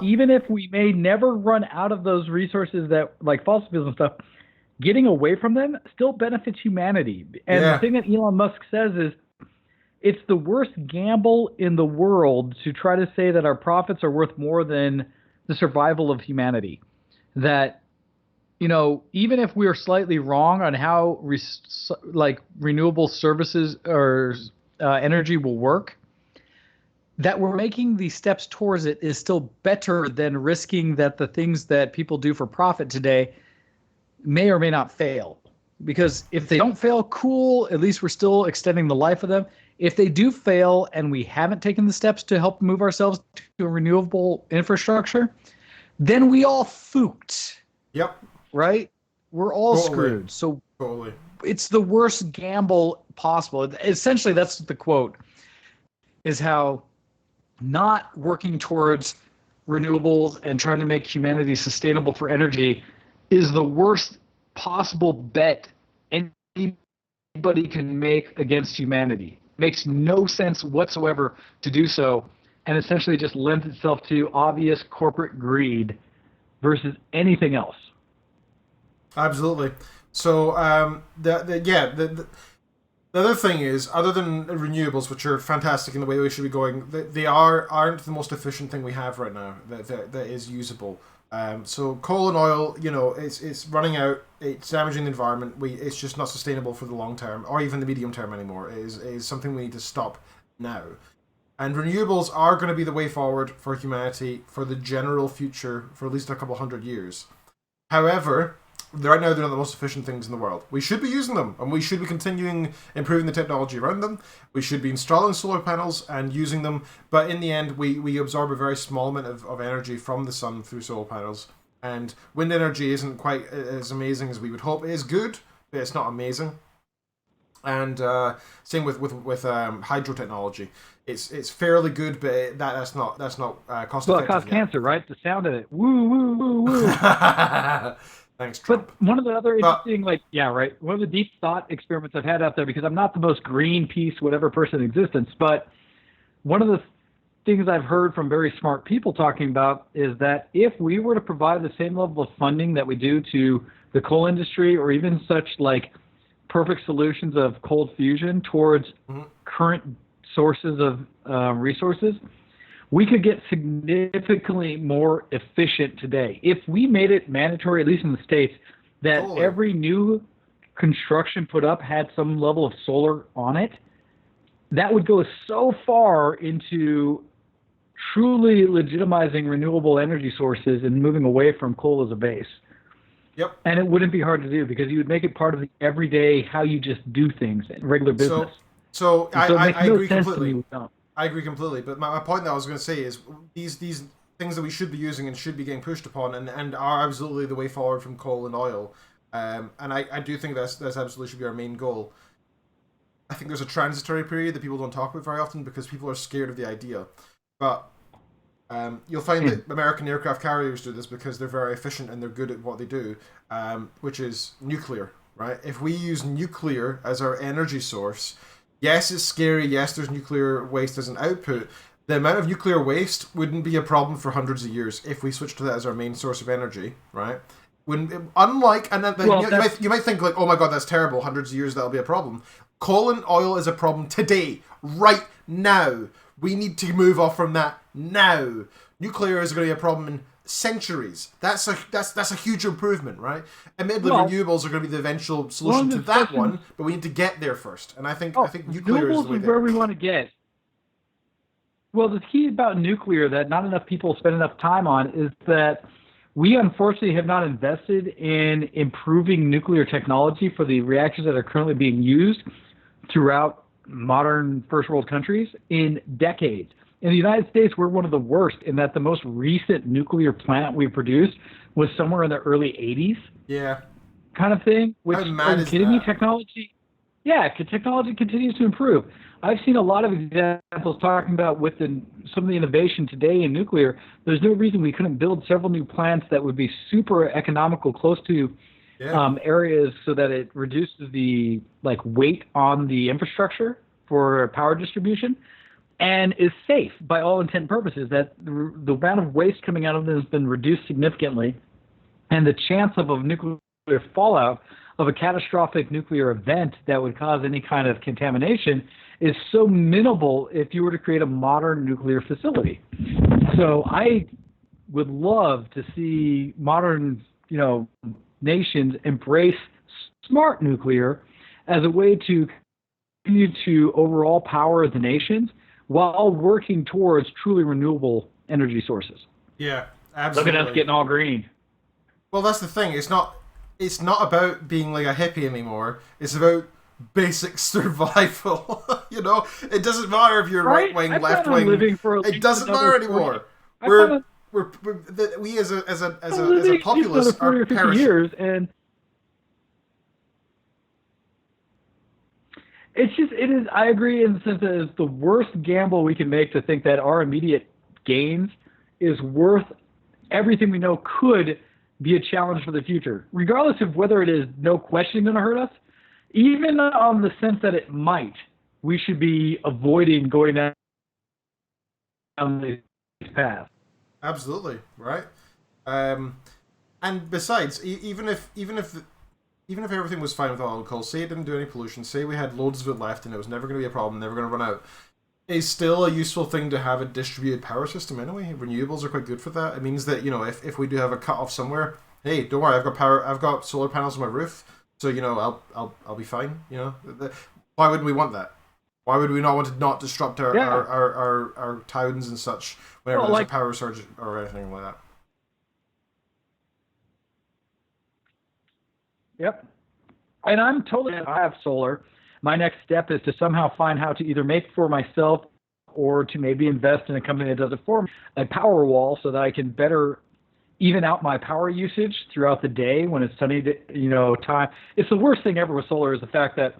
even if we may never run out of those resources that, like fossil fuels and stuff, getting away from them still benefits humanity. And the thing that Elon Musk says is, it's the worst gamble in the world to try to say that our profits are worth more than the survival of humanity. That, even if we are slightly wrong on how renewable services or energy will work, that we're making the steps towards it is still better than risking that the things that people do for profit today may or may not fail. Because if they don't fail, cool, at least we're still extending the life of them. If they do fail and we haven't taken the steps to help move ourselves to a renewable infrastructure, then we all fooked.
Yep.
Right? We're all screwed. So it's the worst gamble possible. Essentially, that's the quote, is how not working towards renewables and trying to make humanity sustainable for energy is the worst possible bet anybody can make against humanity. Makes no sense whatsoever to do so, and essentially just lends itself to obvious corporate greed versus anything else.
Absolutely. So the other thing is, other than renewables, which are fantastic in the way we should be going, they aren't the most efficient thing we have right now that is usable. So coal and oil, it's running out. It's damaging the environment. It's just not sustainable for the long term or even the medium term anymore. It is something we need to stop now. And renewables are going to be the way forward for humanity for the general future for at least a couple 100 years. However, right now they're not the most efficient things in the world. We should be using them, and we should be continuing improving the technology around them. We should be installing solar panels and using them, but in the end we absorb a very small amount of energy from the sun through solar panels. And wind energy isn't quite as amazing as we would hope. It is good, but it's not amazing. And same with hydro technology. It's fairly good, but that's not cost effective.
Well, it causes cancer, right? The sound of it. Woo, woo, woo, woo.
Thanks, Trump.
But one of the other interesting, one of the deep thought experiments I've had out there, because I'm not the most Greenpeace whatever person in existence, but one of the things I've heard from very smart people talking about is that if we were to provide the same level of funding that we do to the coal industry, or even such like perfect solutions of cold fusion towards current sources of resources, we could get significantly more efficient today. If we made it mandatory, at least in the States, that every new construction put up had some level of solar on it, that would go so far into truly legitimizing renewable energy sources and moving away from coal as a base.
Yep.
And it wouldn't be hard to do because you would make it part of the everyday how you just do things in regular business.
So
it makes
I
no
agree
sense
completely.
to me without.
I agree completely. But my point that I was going to say is these things that we should be using and should be getting pushed upon and are absolutely the way forward from coal and oil. And I do think that's absolutely should be our main goal. I think there's a transitory period that people don't talk about very often because people are scared of the idea. But you'll find that American aircraft carriers do this because they're very efficient and they're good at what they do, which is nuclear, right? If we use nuclear as our energy source, yes, it's scary. Yes, there's nuclear waste as an output. The amount of nuclear waste wouldn't be a problem for hundreds of years if we switched to that as our main source of energy, right? Unlike, and then you might think like, oh my god, that's terrible. Hundreds of years that'll be a problem. Coal and oil is a problem today, right now. We need to move off from that now. Nuclear is going to be a problem in centuries. That's a huge improvement, right? Admittedly, renewables are going to be the eventual solution to that one, but we need to get there first. And I think nuclear is the way
there. Where we want to get. Well, the key about nuclear that not enough people spend enough time on is that we unfortunately have not invested in improving nuclear technology for the reactors that are currently being used throughout modern first world countries in decades. In the United States, we're one of the worst in that the most recent nuclear plant we produced was somewhere in the early 80s.
Yeah.
Kind of thing. Which,
how mad is
kidding me?
that?
Technology continues to improve. I've seen a lot of examples talking about with some of the innovation today in nuclear. There's no reason we couldn't build several new plants that would be super economical close to areas so that it reduces the weight on the infrastructure for power distribution and is safe by all intent and purposes. That the amount of waste coming out of them has been reduced significantly, and the chance of a nuclear fallout of a catastrophic nuclear event that would cause any kind of contamination is so minimal if you were to create a modern nuclear facility. So I would love to see modern, nations embrace smart nuclear as a way to continue to overall power the nations while working towards truly renewable energy sources.
Yeah, absolutely.
Look at us getting all green.
Well, that's the thing. It's not about being like a hippie anymore. It's about basic survival. It doesn't matter if you're right wing, left wing. It doesn't matter anymore. We as a populace are perishing.
Years, and it is. I agree in the sense that it's the worst gamble we can make to think that our immediate gains is worth everything we know could be a challenge for the future, regardless of whether it is no question going to hurt us. Even on the sense that it might, we should be avoiding going down this path.
Absolutely, right. And besides, even if everything was fine with oil and coal, say it didn't do any pollution, say we had loads of it left and it was never going to be a problem, never going to run out, is still a useful thing to have a distributed power system anyway. Renewables are quite good for that. It means that, if we do have a cut off somewhere, hey, don't worry, I've got solar panels on my roof, so I'll be fine. Why wouldn't we want that? Why would we not want to not disrupt our towns and such whenever there's a power surge or anything like that?
Yep. And I have solar. My next step is to somehow find how to either make for myself or to maybe invest in a company that does it for me, a power wall so that I can better even out my power usage throughout the day when it's sunny, time. It's the worst thing ever with solar is the fact that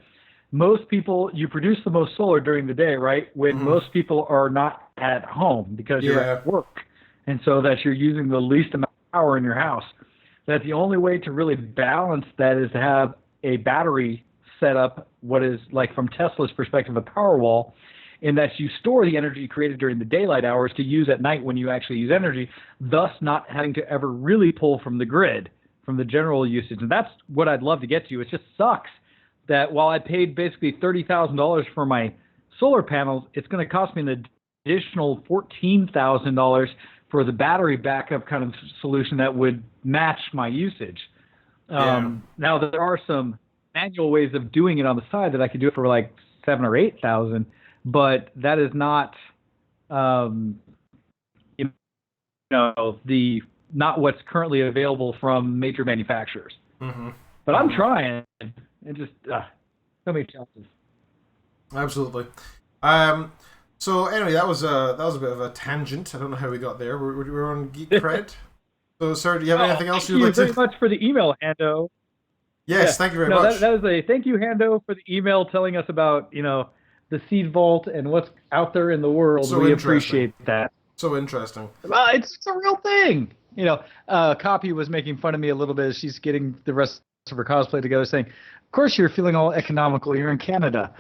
most people, you produce the most solar during the day, right? When most people are not at home because you're at work. And so that you're using the least amount of power in your house. That the only way to really balance that is to have a battery set up, what is like from Tesla's perspective, a power wall, in that you store the energy created during the daylight hours to use at night when you actually use energy, thus not having to ever really pull from the grid, from the general usage. And that's what I'd love to get to. It just sucks that while I paid basically $30,000 for my solar panels, it's going to cost me an additional $14,000 for the battery backup kind of solution that would match my usage. Now, there are some manual ways of doing it on the side that I could do it for like 7,000 or 8,000, but that is not, you know, not what's currently available from major manufacturers.
Mm-hmm.
But I'm trying. It just so many challenges.
Absolutely. So anyway, that was a bit of a tangent. I don't know how we got there. We're on Geek Cred. So, sir, do you have anything else you'd like to?
Thank you very much for the email, Hando.
Yes, thank you very much.
That is a thank you, Hando, for the email telling us about the Seed Vault and what's out there in the world.
So
we appreciate that.
So interesting.
Well, it's a real thing. Copy was making fun of me a little bit as she's getting the rest of her cosplay together, saying, "Of course, you're feeling all economical. You're in Canada."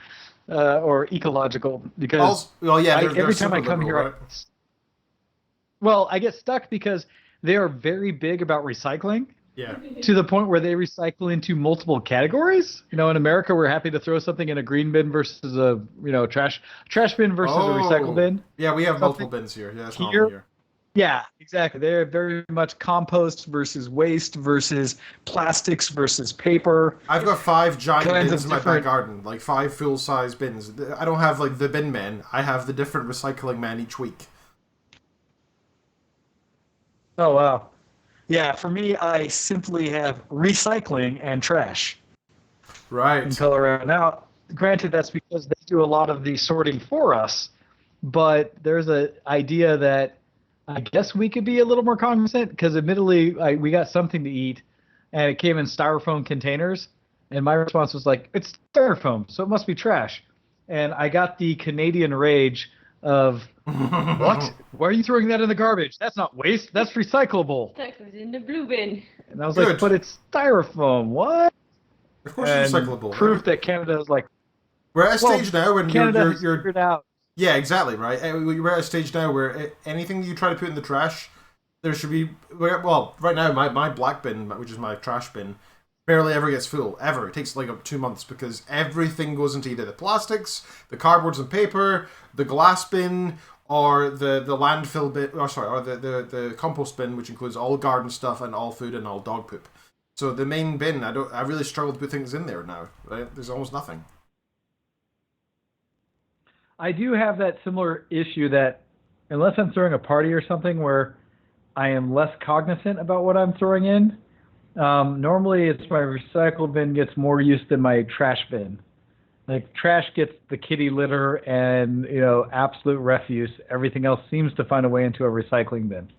Or ecological, because
every
time I come here,
right?
I get stuck because they are very big about recycling.
Yeah.
To the point where they recycle into multiple categories. In America, we're happy to throw something in a green bin versus a trash bin versus a recycle bin.
Yeah, we have multiple bins here. Yeah, it's not here.
Yeah, exactly. They're very much compost versus waste versus plastics versus paper.
I've got 5 giant bins in my back garden, like 5 full-size bins. I don't have like the bin men. I have the different recycling men each week.
Oh wow. Yeah, for me, I simply have recycling and trash.
Right.
In Colorado. Now, granted, that's because they do a lot of the sorting for us, but there's an idea that I guess we could be a little more cognizant, because admittedly, we got something to eat, and it came in styrofoam containers, and my response was like, it's styrofoam, so it must be trash. And I got the Canadian rage of, what? Why are you throwing that in the garbage? That's not waste, that's recyclable.
That goes in the blue bin.
And I was like, but it's styrofoam, what?
Of course it's recyclable.
Proof that Canada is like,
we're at a stage now when
Canada
you're
figured out.
Yeah, exactly, right? We're at a stage now where anything you try to put in the trash, there should be... Well, right now, my black bin, which is my trash bin, barely ever gets full, ever. It takes like up 2 months, because everything goes into either the plastics, the cardboards and paper, the glass bin, or the landfill bin, or the compost bin, which includes all garden stuff and all food and all dog poop. So the main bin, I really struggle to put things in there now, right? There's almost nothing.
I do have that similar issue that unless I'm throwing a party or something where I am less cognizant about what I'm throwing in, normally it's my recycle bin gets more use than my trash bin. Like, trash gets the kitty litter and, absolute refuse. Everything else seems to find a way into a recycling bin.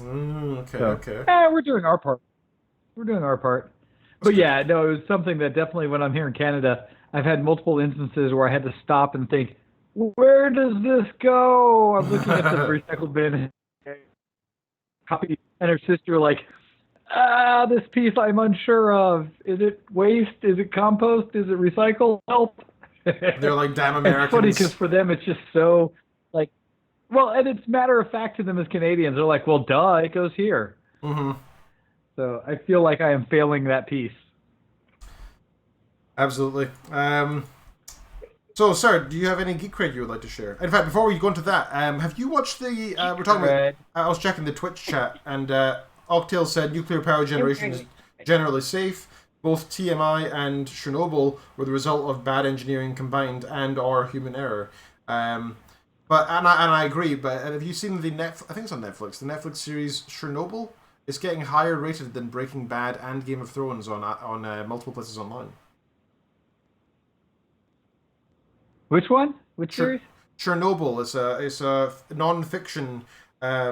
Okay.
We're doing our part. But yeah, no, it was something that definitely when I'm here in Canada, I've had multiple instances where I had to stop and think, where does this go? I'm looking at the recycle bin. Copy and her sister like, this piece I'm unsure of. Is it waste? Is it compost? Is it recycle? Help.
They're like, damn Americans.
It's funny because for them it's just so like, well, and it's matter of fact to them as Canadians. They're like, well, duh, it goes here.
Mm-hmm.
So I feel like I am failing that piece.
Absolutely. So, sir, do you have any geek cred you would like to share? In fact, before we go into that, have you watched the... we're talking about... I was checking the Twitch chat, and Octail said nuclear power generation is generally safe. Both TMI and Chernobyl were the result of bad engineering combined and/or human error. And I agree, but have you seen the Netflix... I think it's on Netflix. The Netflix series Chernobyl? It's getting higher rated than Breaking Bad and Game of Thrones on multiple places online.
Which one? Which series?
Chernobyl is a non-fiction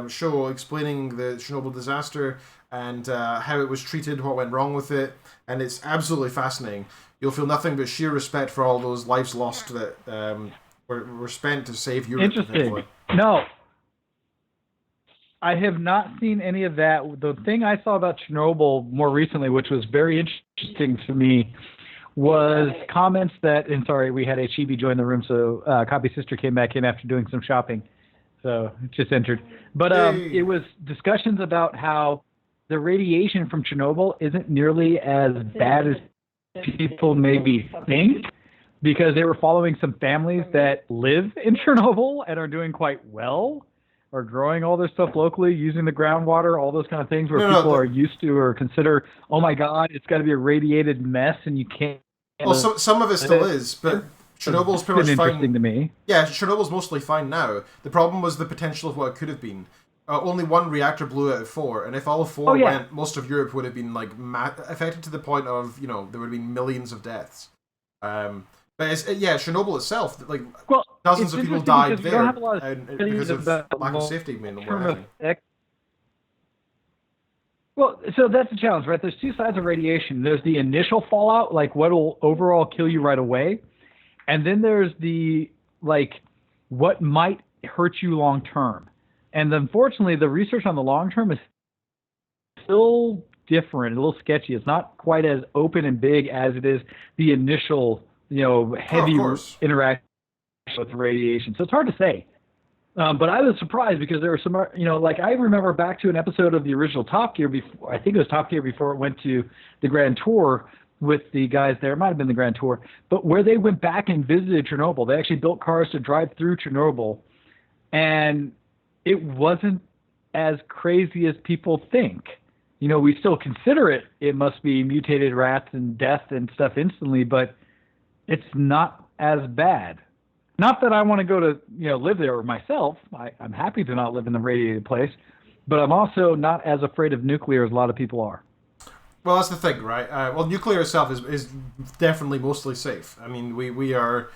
show explaining the Chernobyl disaster and how it was treated, what went wrong with it, and it's absolutely fascinating. You'll feel nothing but sheer respect for all those lives lost that were spent to save Europe.
Interesting. No, I have not seen any of that. The thing I saw about Chernobyl more recently, which was very interesting to me, was comments that, and sorry, we had a Chibi join the room, so Copy Sister came back in after doing some shopping, so it just entered. But it was discussions about how the radiation from Chernobyl isn't nearly as bad as people maybe think, because they were following some families that live in Chernobyl and are doing quite well, are growing all their stuff locally, using the groundwater, all those kind of things where people are used to or consider, oh my God, it's got to be a radiated mess and you can't
Well, some of it still is, but Chernobyl's pretty much
interesting
fine.
to me.
Yeah, Chernobyl's mostly fine now. The problem was the potential of what it could have been. Only one reactor blew out of 4, and if all 4 went, most of Europe would have been like affected to the point of there would have been millions of deaths. But Chernobyl itself, like dozens of people died there because of lack of safety.
Well, so that's the challenge, right? There's two sides of radiation. There's the initial fallout, like what will overall kill you right away, and then there's the what might hurt you long term. And unfortunately, the research on the long term is still different, a little sketchy. It's not quite as open and big as it is the initial, heavy interaction with radiation. So it's hard to say. But I was surprised because there were some, I remember back to an episode of the original Top Gear before, I think it was Top Gear before it went to the Grand Tour with the guys there. It might have been the Grand Tour, but where they went back and visited Chernobyl. They actually built cars to drive through Chernobyl, and it wasn't as crazy as people think. We still consider it must be mutated rats and death and stuff instantly, but it's not as bad. Not that I want to go to, live there myself. I'm happy to not live in the radiated place, but I'm also not as afraid of nuclear as a lot of people are.
Well, that's the thing, right? Nuclear itself is definitely mostly safe. I mean, we are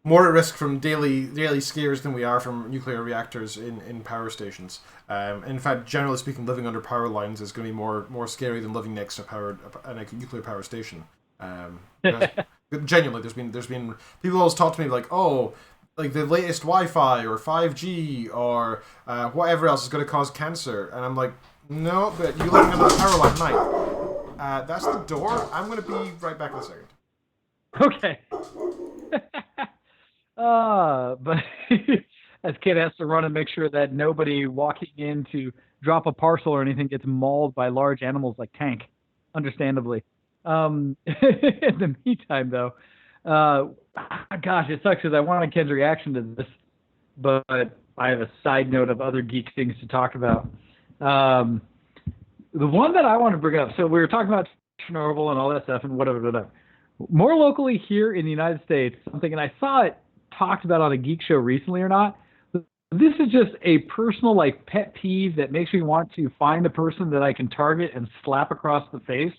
more at risk from daily scares than we are from nuclear reactors in power stations. In fact, generally speaking, living under power lines is going to be more scary than living next to a nuclear power station. Genuinely, there's been people always talk to me like, oh, like the latest Wi-Fi or 5G or whatever else is going to cause cancer, and I'm like, no, but you living under a power line at night. That's the door. I'm going to be right back in a second.
Okay. But as Kid has to run and make sure that nobody walking in to drop a parcel or anything gets mauled by large animals like Tank, understandably. In the meantime, though, gosh, it sucks because I wanted Ken's reaction to this, but I have a side note of other geek things to talk about. The one that I want to bring up, so we were talking about Chernobyl and all that stuff and whatever. More locally here in the United States, something, and I saw it talked about on a geek show recently or not. This is just a personal pet peeve that makes me want to find a person that I can target and slap across the face.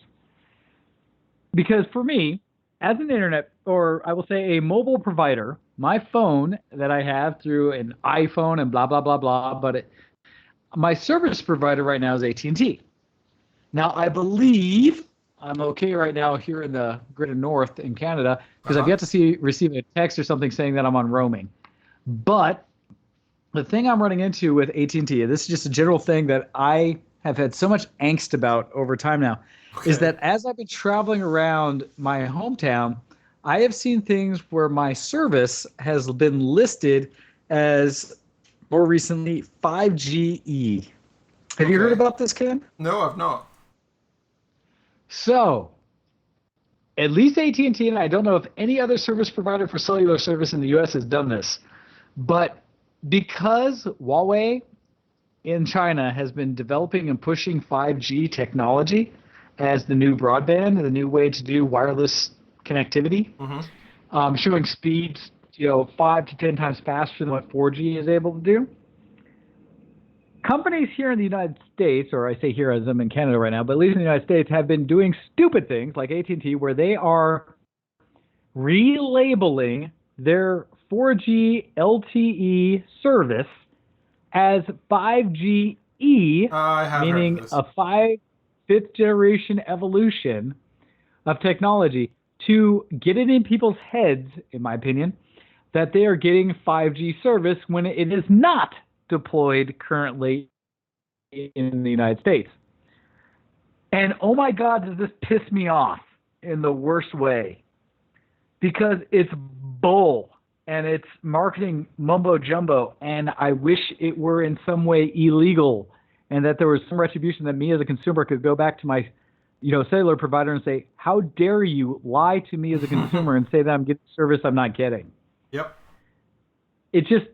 Because for me, as an internet, or I will say a mobile provider, my phone that I have through an iPhone and blah, blah, blah, blah, but my service provider right now is AT&T. Now, I believe I'm okay right now here in the Greater North in Canada because I've yet to receive a text or something saying that I'm on roaming. But the thing I'm running into with AT&T, this is just a general thing that I have had so much angst about over time now, is that as I've been traveling around my hometown, I have seen things where my service has been listed as, more recently, 5GE. Have you heard about this, Ken?
No, I've not.
So, at least AT&T, and I don't know if any other service provider for cellular service in the U.S. has done this, but because Huawei in China has been developing and pushing 5G technology as the new broadband, the new way to do wireless connectivity, showing speeds 5 to 10 times faster than what 4G is able to do. Companies here in the United States, or I say here as I'm in Canada right now, but at least in the United States, have been doing stupid things like AT&T where they are relabeling their 4G LTE service as 5GE, meaning a fifth generation evolution of technology to get it in people's heads, in my opinion, that they are getting 5G service when it is not deployed currently in the United States. And oh my God, does this piss me off in the worst way, because it's bull and it's marketing mumbo jumbo, and I wish it were in some way illegal and that there was some retribution that me as a consumer could go back to my cellular provider and say, how dare you lie to me as a consumer and say that I'm getting service I'm not getting.
Yep.
It just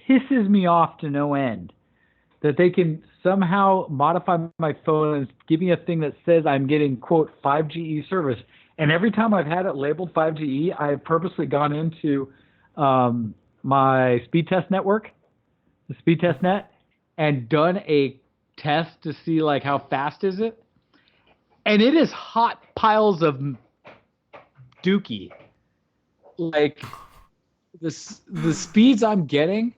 pisses me off to no end that they can somehow modify my phone and give me a thing that says I'm getting, quote, 5GE service. And every time I've had it labeled 5GE, I've purposely gone into my speed test network, the speed test net, and done a test to see like how fast is it. And it is hot piles of dookie. Like the speeds I'm getting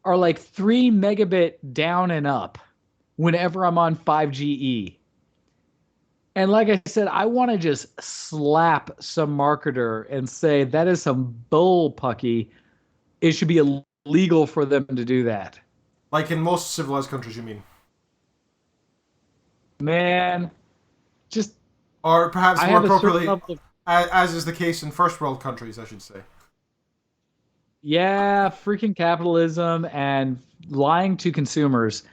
are like 3 megabit down and up whenever I'm on 5GE. And like I said, I want to just slap some marketer and say that is some bull pucky. It should be illegal for them to do that.
Like in most civilized countries, you mean?
Man, just...
Or perhaps
I
more
have a certain
appropriately,
level of-
as is the case in first world countries, I should say.
Yeah, freaking capitalism and lying to consumers.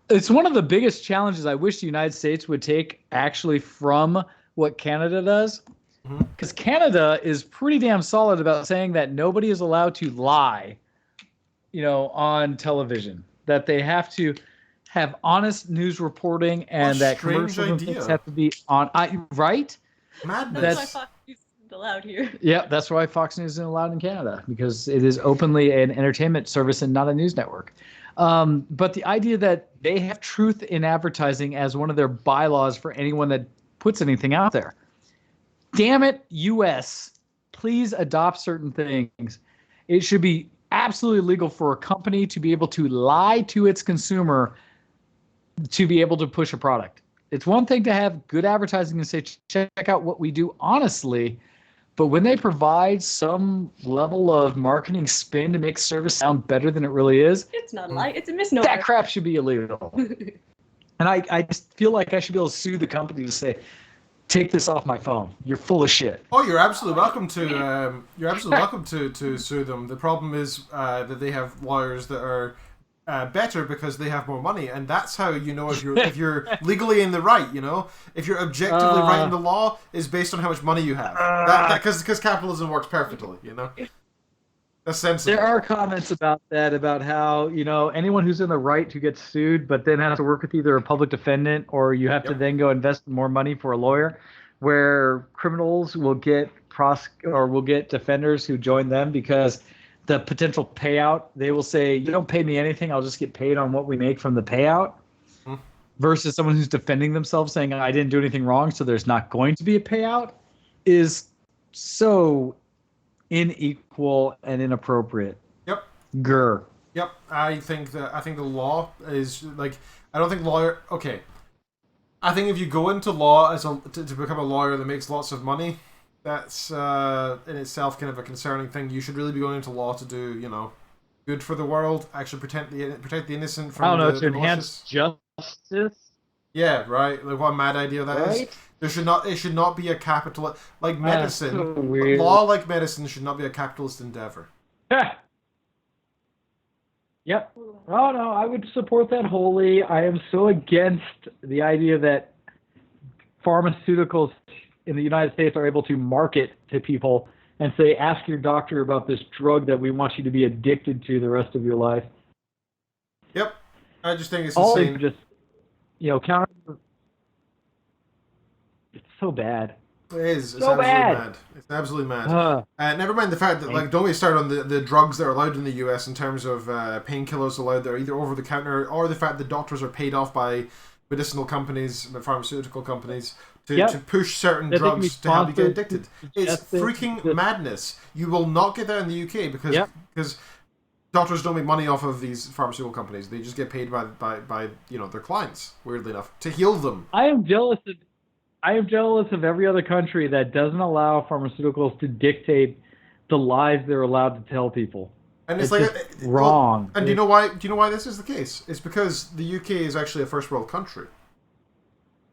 It's one of the biggest challenges I wish the United States would take actually from what Canada does. Because Canada is pretty damn solid about saying that nobody is allowed to lie, on television. That they have to have honest news reporting and that
strange
commercials and
idea.
things have to be on. Right?
Madness.
That's why Fox News isn't allowed here.
Yeah, that's why Fox News isn't allowed in Canada, because it is openly an entertainment service and not a news network. But the idea that they have truth in advertising as one of their bylaws for anyone that puts anything out there. Damn it, US, please adopt certain things. It should be absolutely legal for a company to be able to lie to its consumer to be able to push a product. It's one thing to have good advertising and say, check out what we do honestly. But when they provide some level of marketing spin to make service sound better than it really is,
It's not a lie. It's a misnomer.
that crap should be illegal. And I just feel like I should be able to sue the company to say, take this off my phone. You're full of shit.
Oh, you're absolutely welcome to. You're absolutely welcome to sue them. The problem is that they have lawyers that are better because they have more money, and that's how you know if you're legally in the right. If you're objectively right in the law is based on how much money you have. Because capitalism works perfectly. That's sensible.
There are comments about that, about how anyone who's in the right who gets sued, but then has to work with either a public defendant or you have to then go invest more money for a lawyer, where criminals will get will get defenders who join them because the potential payout, they will say, you don't pay me anything, I'll just get paid on what we make from the payout. Versus someone who's defending themselves saying, I didn't do anything wrong, so there's not going to be a payout, is so unequal and inappropriate.
Yep.
Grr.
Yep. I think the law is like, I don't think lawyer. Okay. I think if you go into law to become a lawyer that makes lots of money, that's in itself kind of a concerning thing. You should really be going into law to do, good for the world, actually protect the innocent from
to enhance justice.
Yeah, right. Like what a mad idea that is. It should not be a capital like medicine.
So weird.
Law like medicine should not be a capitalist endeavor.
Yep. Oh no, I would support that wholly. I am so against the idea that pharmaceuticals in the United States are able to market to people and say, ask your doctor about this drug that we want you to be addicted to the rest of your life.
Yep. I just think it's
All
insane.
just, counter. It's so bad.
It is. It's
So
absolutely
bad.
mad. It's absolutely mad. Never mind the fact that, don't get started on the drugs that are allowed in the US in terms of painkillers allowed that are either over the counter, or the fact that doctors are paid off by medicinal companies, pharmaceutical companies, to push certain drugs to help you get addicted. It's freaking madness. You will not get that in the UK because doctors don't make money off of these pharmaceutical companies. They just get paid by their clients, weirdly enough, to heal them.
I am jealous of every other country that doesn't allow pharmaceuticals to dictate the lies they're allowed to tell people.
And it's
like wrong.
Well, and do you know why? Do you know why this is the case? It's because the UK is actually a first world country,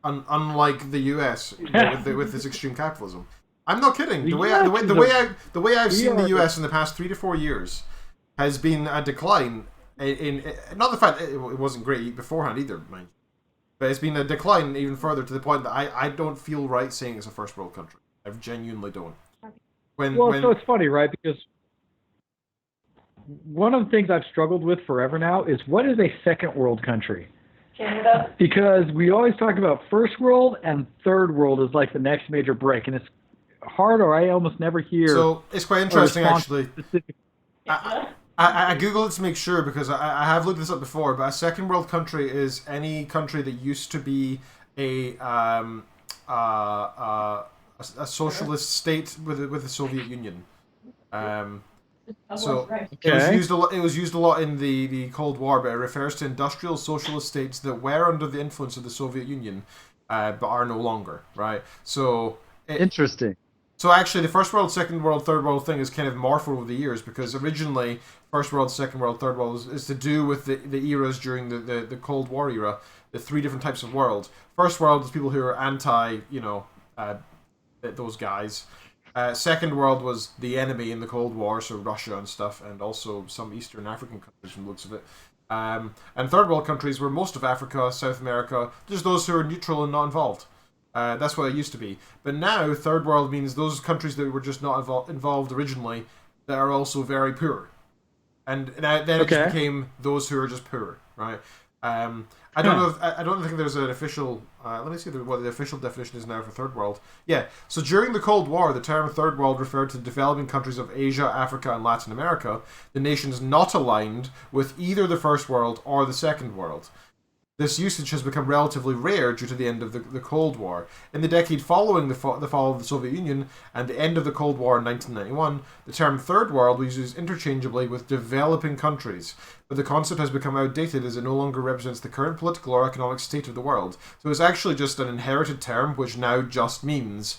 unlike the US with this extreme capitalism. I'm not kidding. The way I've seen the US in the past 3 to 4 years has been a decline in not the fact it wasn't great beforehand either, mind you. But it's been a decline even further to the point that I don't feel right saying it's a first world country. I genuinely don't.
So it's funny, right? Because one of the things I've struggled with forever now is what is a second world country?
Canada.
Because we always talk about first world and third world as like the next major break. And it's hard, or I almost never hear.
So it's quite interesting,
response
actually.
specific-
I googled it to make sure because I have looked this up before. But a second world country is any country that used to be a socialist state with the Soviet Union. So it was used a lot in the Cold War, but it refers to industrial socialist states that were under the influence of the Soviet Union, but are no longer. Right. So
Interesting.
So actually, the First World, Second World, Third World thing is kind of morphed over the years because originally First World, Second World, Third World is to do with the eras during the Cold War era, the three different types of world. First World is people who are anti, those guys. Second World was the enemy in the Cold War, so Russia and stuff, and also some Eastern African countries from the looks of it. And Third World countries were most of Africa, South America, just those who are neutral and not involved. That's what it used to be. But now, Third World means those countries that were just not involved originally that are also very poor. And then it just became those who are just poor, right? I don't think there's an official. Let me see what the official definition is now for Third World. Yeah. So during the Cold War, the term Third World referred to developing countries of Asia, Africa, and Latin America, the nations not aligned with either the First World or the Second World. This usage has become relatively rare due to the end of the Cold War. In the decade following the fall of the Soviet Union and the end of the Cold War in 1991, the term Third World was used interchangeably with developing countries, but the concept has become outdated as it no longer represents the current political or economic state of the world. So it's actually just an inherited term which now just means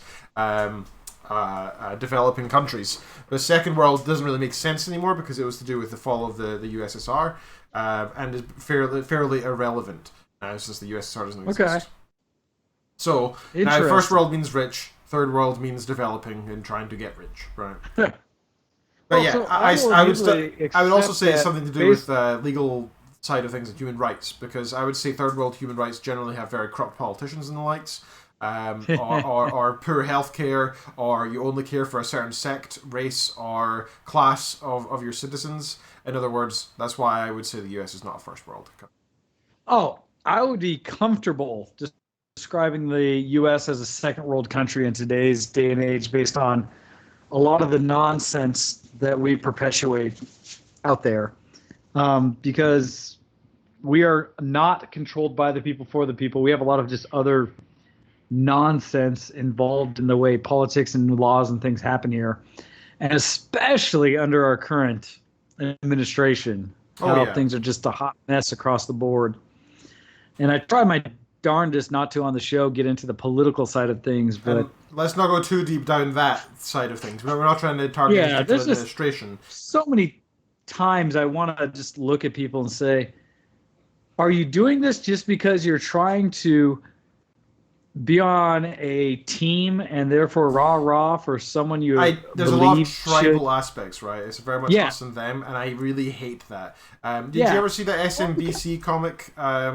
developing countries. But Second World doesn't really make sense anymore because it was to do with the fall of the USSR. And is fairly irrelevant now since the USSR doesn't exist. Okay. So now First World means rich, Third World means developing and trying to get rich, right? But yeah, so I would also say it's something to do with legal side of things and human rights, because I would say Third World human rights generally have very corrupt politicians and the likes. Or poor healthcare, or you only care for a certain sect, race, or class of your citizens. In other words, that's why I would say the US is not a first world country.
Oh, I would be comfortable describing the US as a second world country in today's day and age based on a lot of the nonsense that we perpetuate out there. Because we are not controlled by the people for the people. We have a lot of just other nonsense involved in the way politics and laws and things happen here, and especially under our current administration, things are just a hot mess across the board. And I try my darndest not to on the show get into the political side of things, but
let's not go too deep down that side of things. We're not trying to target the administration.
So many times I want to just look at people and say, are you doing this just because you're trying to be on a team and therefore rah for someone you
there's a lot of tribal aspects, right? It's very much us and them, and I really hate that. Did you ever see that SMBC comic? I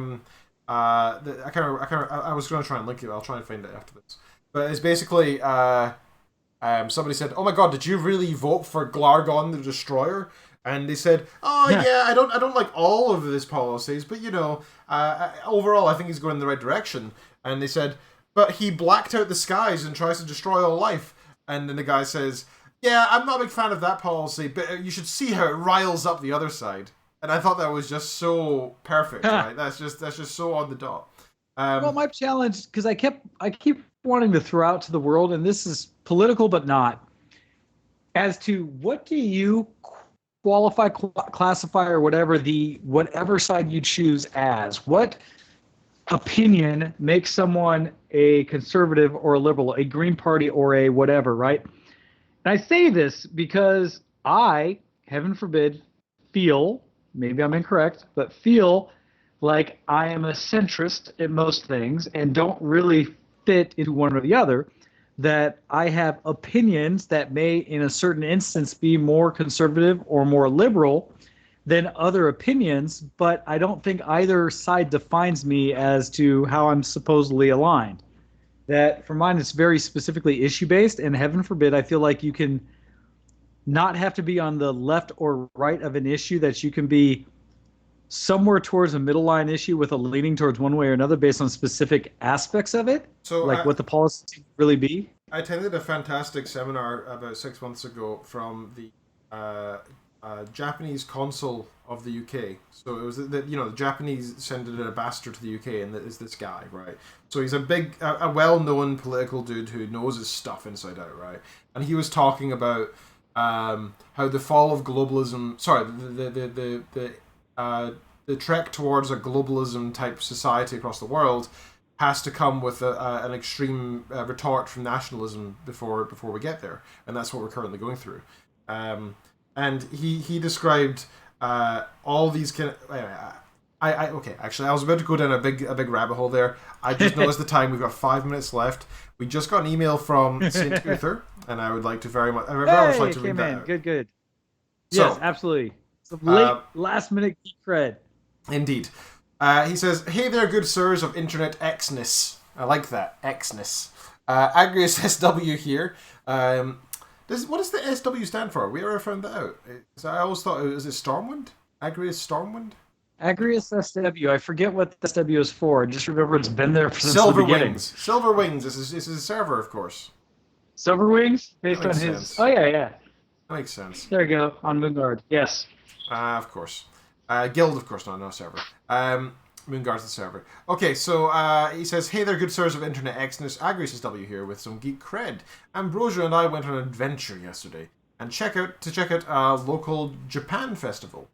was going to try and link it. I'll try and find it after this. But it's basically somebody said, "Oh my God, did you really vote for Glargon the Destroyer?" And they said, I don't like all of his policies, but overall I think he's going in the right direction. And they said, but he blacked out the skies and tries to destroy all life. And then the guy says, yeah, I'm not a big fan of that policy, but you should see how it riles up the other side. And I thought that was just so perfect, right? That's just so on the dot.
Well, my challenge, because I keep wanting to throw out to the world, and this is political but not, as to what do you qualify, classify, or whatever side you choose as? What opinion makes someone a conservative or a liberal, a Green Party or a whatever, right? And I say this because I, heaven forbid, feel, maybe I'm incorrect, but feel like I am a centrist in most things and don't really fit into one or the other, that I have opinions that may, in a certain instance, be more conservative or more liberal than other opinions, but I don't think either side defines me as to how I'm supposedly aligned. That for mine, it's very specifically issue-based, and heaven forbid, I feel like you can not have to be on the left or right of an issue, that you can be somewhere towards a middle line issue with a leaning towards one way or another based on specific aspects of it, so like what the policy really be.
I attended a fantastic seminar about 6 months ago from the Japanese consul of the UK. So it was the Japanese sent an ambassador to the UK, and it's this guy, right? So he's a well-known political dude who knows his stuff inside out, right? And he was talking about how the fall of globalism, the trek towards a globalism type society across the world has to come with an extreme retort from nationalism before we get there, and that's what we're currently going through. And he described all these kind of. Actually, I was about to go down a big rabbit hole there. I just noticed the time. We've got 5 minutes left. We just got an email from Saint Uther, and I would like to very much like to read that out.
Good.
So,
yes, absolutely. Some late, last-minute geek cred.
Indeed. He says, "Hey there, good sirs of Internet Xness." I like that, Xness. Agrius SW here. What does the SW stand for? We ever found that out? I always thought it was Stormwind? Agrius Stormwind?
Agrius SW. I forget what the SW is for. Just remember it's been there since
Silver
the beginning.
Wings. Silver Wings. This is a server, of course.
Silver Wings? Based
That
on
makes
his...
sense.
Oh, yeah.
That makes sense.
There you go. On Moonguard. Yes.
Of course. Guild, of course, no server. Moonguard's the server. Okay, so he says, "Hey there, good sirs of Internet Xness. Agrius SW here with some geek cred. Ambrosia and I went on an adventure yesterday and check out a local Japan festival.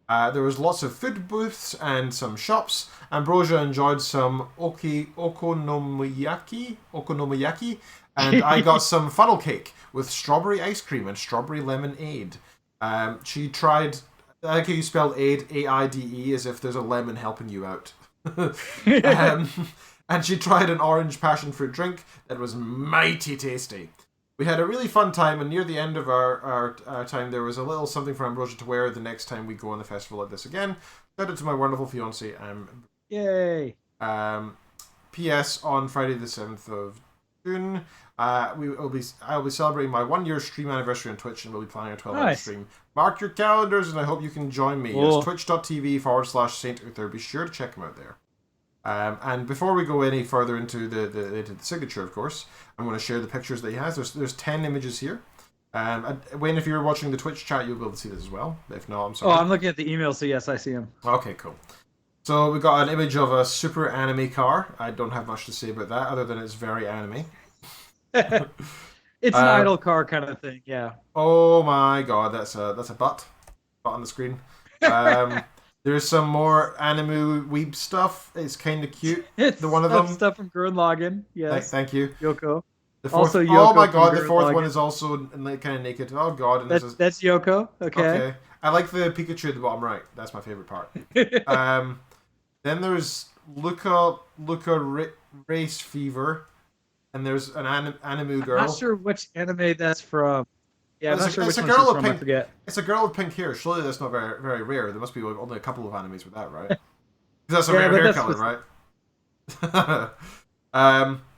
There was lots of food booths and some shops. Ambrosia enjoyed some okonomiyaki, and I got some funnel cake with strawberry ice cream and strawberry lemonade. She tried, I like how you spell aid, AIDE, as if there's a lemon helping you out. And she tried an orange passion fruit drink that was mighty tasty. We had a really fun time, and near the end of our time, there was a little something for Ambrosia to wear the next time we go on the festival like this again. Shout out to my wonderful fiance.
Yay.
P.S. On Friday the 7th of June, I'll be celebrating my 1 year stream anniversary on Twitch, and we'll be planning a 12-hour stream. Mark your calendars, and I hope you can join me.
Cool.
It's twitch.tv/Saint Uther. Be sure to check him out there. And before we go any further into the signature, of course, I'm going to share the pictures that he has. There's 10 images here. Wayne, if you're watching the Twitch chat, you'll be able to see this as well. If not, I'm sorry.
Oh, I'm looking at the email, so yes, I see him.
Okay, cool. So we got an image of a super anime car. I don't have much to say about that, other than it's very anime.
It's an idle car kind of thing, yeah.
Oh my god, that's a butt on the screen. There's some more anime weeb stuff. It's kind of cute.
It's
the one of them.
Stuff from Gurren Lagann. Yes.
Thank you.
Yoko.
The fourth,
also Yoko.
Oh my god, the
Gurren
fourth
Lagann.
one is also kind of naked. Oh god. And
That's Yoko. Okay.
I like the Pikachu at the bottom right. That's my favorite part. Then there's Luca Race Fever, and there's an anime girl.
I'm not sure which anime that's from. Yeah, I'm not sure which one
girl
she's
with
from.
pink,
I forget.
It's a girl with pink hair. Surely that's not very, very rare. There must be only a couple of animes with that, right? 'Cause that's a rare hair color, right?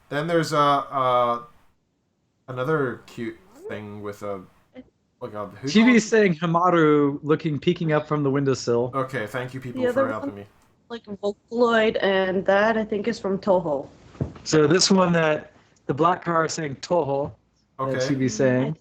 Then there's another cute thing with a who?
Chibi's saying Hamaru peeking up from the windowsill.
Okay, thank you people
The
for
other
helping
one-
me.
Like Vocaloid, and that I think is from Toho.
So this one that the black car is saying Toho. That
Okay.
Chibi's saying.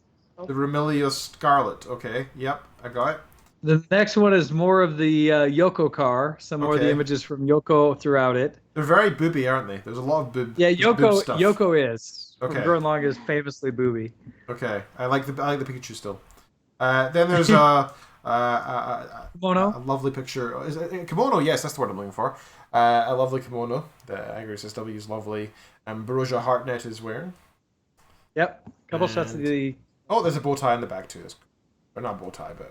The Remilius Scarlet. Okay, yep, I got it.
The next one is more of the Yoko car. Some more of the
Okay.
images from Yoko throughout it.
They're very booby, aren't they? There's a lot of boob.
Yeah,
boob
Yoko.
stuff.
Yoko is.
Okay.
Gurren Lagann is famously booby.
Okay, I like the Pikachu still. Then there's a
Kimono.
lovely picture. Is it kimono? Yes, that's the word I'm looking for. A lovely kimono. The Agrius SW is lovely. Ambrosia Hartnett is wearing.
Yep. Couple shots of
And-
the.
Oh, there's a bow tie in the back too. Or not bow tie, but.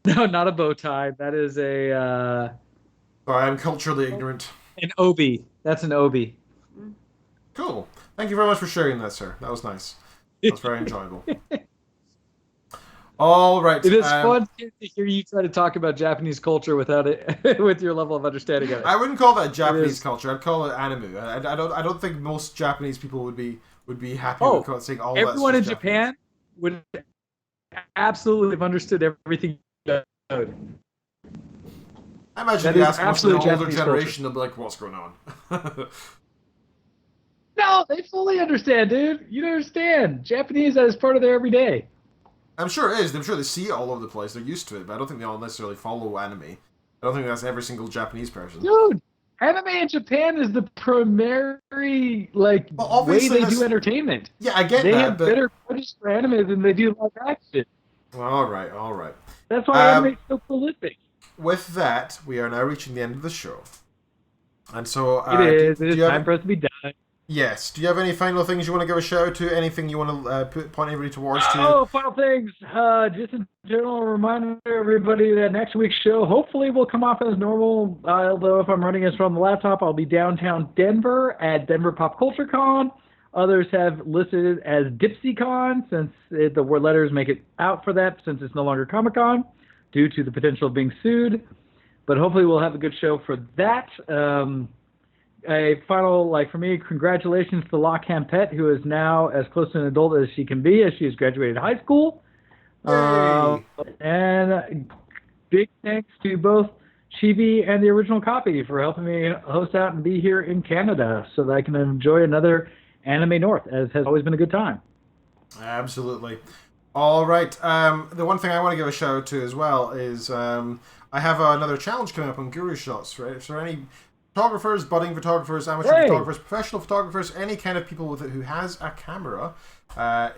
No, not a bow tie. That is a
Sorry, I'm culturally ignorant.
an obi. That's an obi.
Cool. Thank you very much for sharing that, sir. That was nice. That was very enjoyable. All right.
It is fun to hear you try to talk about Japanese culture without it, with your level of understanding of it.
I wouldn't call that Japanese
is.
culture. I'd call it anime. I don't think most Japanese people would be happy
Oh,
with saying all
Everyone
that's
in
just Japanese.
Japan would absolutely have understood everything you know.
I imagine
That
if you
is
ask most of the
absolute
older
Japanese
generation, they'll be like, "What's going on?"
No, they fully understand, dude. You don't understand. Japanese is part of their everyday.
I'm sure it is. I'm sure they see it all over the place. They're used to it, but I don't think they all necessarily follow anime. I don't think that's every single Japanese person.
Dude, anime in Japan is the primary way
obviously
they do entertainment.
Yeah, I get
They
that,
have
but...
better footage for anime than they do live action.
All right.
That's why anime is so prolific.
With that, we are now reaching the end of the show. And so...
It is time for us to be done.
Yes. Do you have any final things you want to give a shout out to? Anything you want to point everybody towards to?
Oh, final things. Just a general reminder to everybody that next week's show hopefully will come off as normal. Although if I'm running this from the laptop, I'll be downtown Denver at Denver Pop Culture Con. Others have listed it as DipsyCon since the word letters make it out for that since it's no longer Comic-Con due to the potential of being sued. But hopefully we'll have a good show for that. A final, for me, congratulations to La Campette, who is now as close to an adult as she can be as she has graduated high school.
Hey.
And big thanks to both Chibi and the original copy for helping me host out and be here in Canada so that I can enjoy another Anime North, as has always been a good time.
Absolutely. All right. The one thing I want to give a shout out to as well is I have another challenge coming up on Guru Shots, right? So any photographers, budding photographers, amateur photographers, professional photographers, any kind of people who has a camera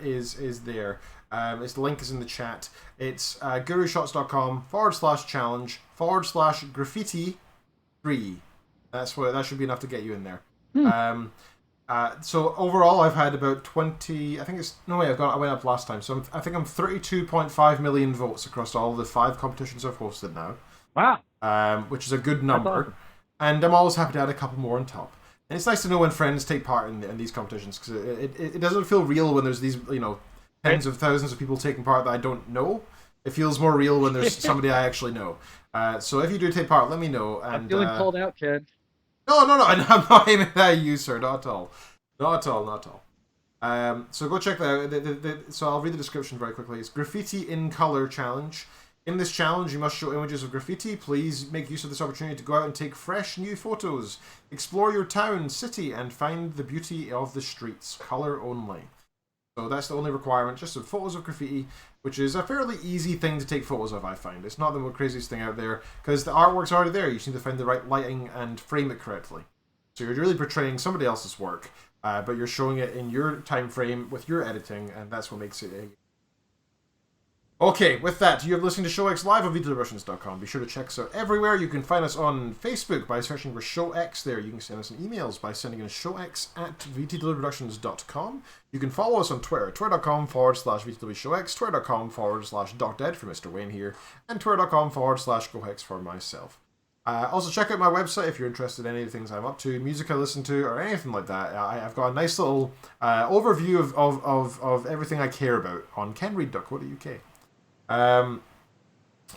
is there. The link is in the chat. It's gurushots.com/challenge/graffiti3. That should be enough to get you in there. So overall, I've had about 20. I went up last time. So I think I'm 32.5 million votes across all the 5 competitions I've hosted now.
Wow.
Which is a good number.
Awesome.
And I'm always happy to add a couple more on top. And it's nice to know when friends take part in these competitions because it doesn't feel real when there's these tens of thousands of people taking part that I don't know. It feels more real when there's somebody I actually know. So if you do take part, let me know. And,
I'm feeling called out, Ken.
No, I'm not aiming at you, sir. Not at all. So go check that out. So I'll read the description very quickly. It's Graffiti in Color Challenge. In this challenge, you must show images of graffiti. Please make use of this opportunity to go out and take fresh, new photos. Explore your town, city, and find the beauty of the streets. Color only. So that's the only requirement, just some photos of graffiti, which is a fairly easy thing to take photos of, I find. It's not the most craziest thing out there, because the artwork's already there. You just need to find the right lighting and frame it correctly. So you're really portraying somebody else's work, but you're showing it in your time frame with your editing, and that's what makes it... Okay, with that, you have listened to ShowX Live on VTWRussians.com. Be sure to check us out everywhere. You can find us on Facebook by searching for ShowX there. You can send us emails by sending in showx@VTWRussians.com. You can follow us on Twitter, twitter.com/VTWShowX, twitter.com/DocDead for Mr. Wayne here, and twitter.com/GoHex for myself. Also, check out my website if you're interested in any of the things I'm up to, music I listen to, or anything like that. I've got a nice little overview of everything I care about on kenreed.co.uk.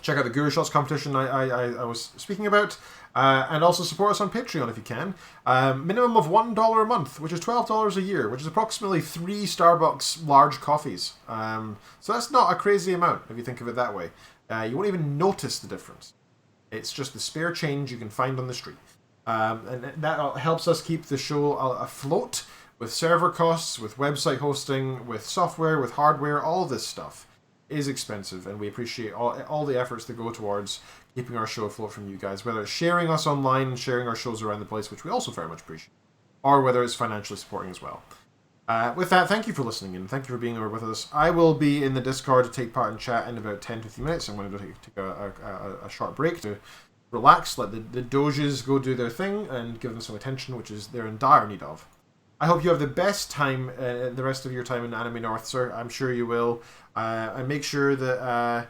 Check out the Guru Shots competition I was speaking about, and also support us on Patreon if you can. Minimum of $1 a month, which is $12 a year, which is approximately 3 Starbucks large coffees. So that's not a crazy amount if you think of it that way. You won't even notice the difference. It's just the spare change you can find on the street. And that helps us keep the show afloat with server costs, with website hosting, with software, with hardware. All this stuff is expensive, and we appreciate all the efforts that go towards keeping our show afloat from you guys, whether it's sharing us online and sharing our shows around the place, which we also very much appreciate, or whether it's financially supporting as well. With that, thank you for listening and thank you for being here with us. I will be in the Discord to take part in chat in about 10-15 minutes. I'm going to take a short break to relax, let the doges go do their thing and give them some attention, which is they're in dire need of. I hope you have the best time the rest of your time in Anime North, sir. I'm sure you will. And make sure that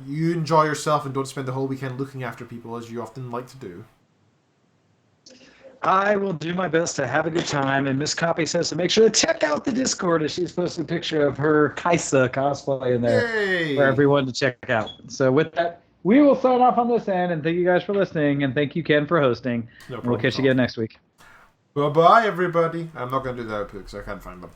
you enjoy yourself and don't spend the whole weekend looking after people as you often like to do.
I will do my best to have a good time, and Miss Copy says to make sure to check out the Discord as she's posted a picture of her Kaisa cosplay in there for everyone to check out. So with that, we will sign off on this end, and thank you guys for listening, and thank you, Ken, for hosting.
No problem.
We'll catch you again next week.
Bye-bye, everybody. I'm not going to do the output because I can't find them.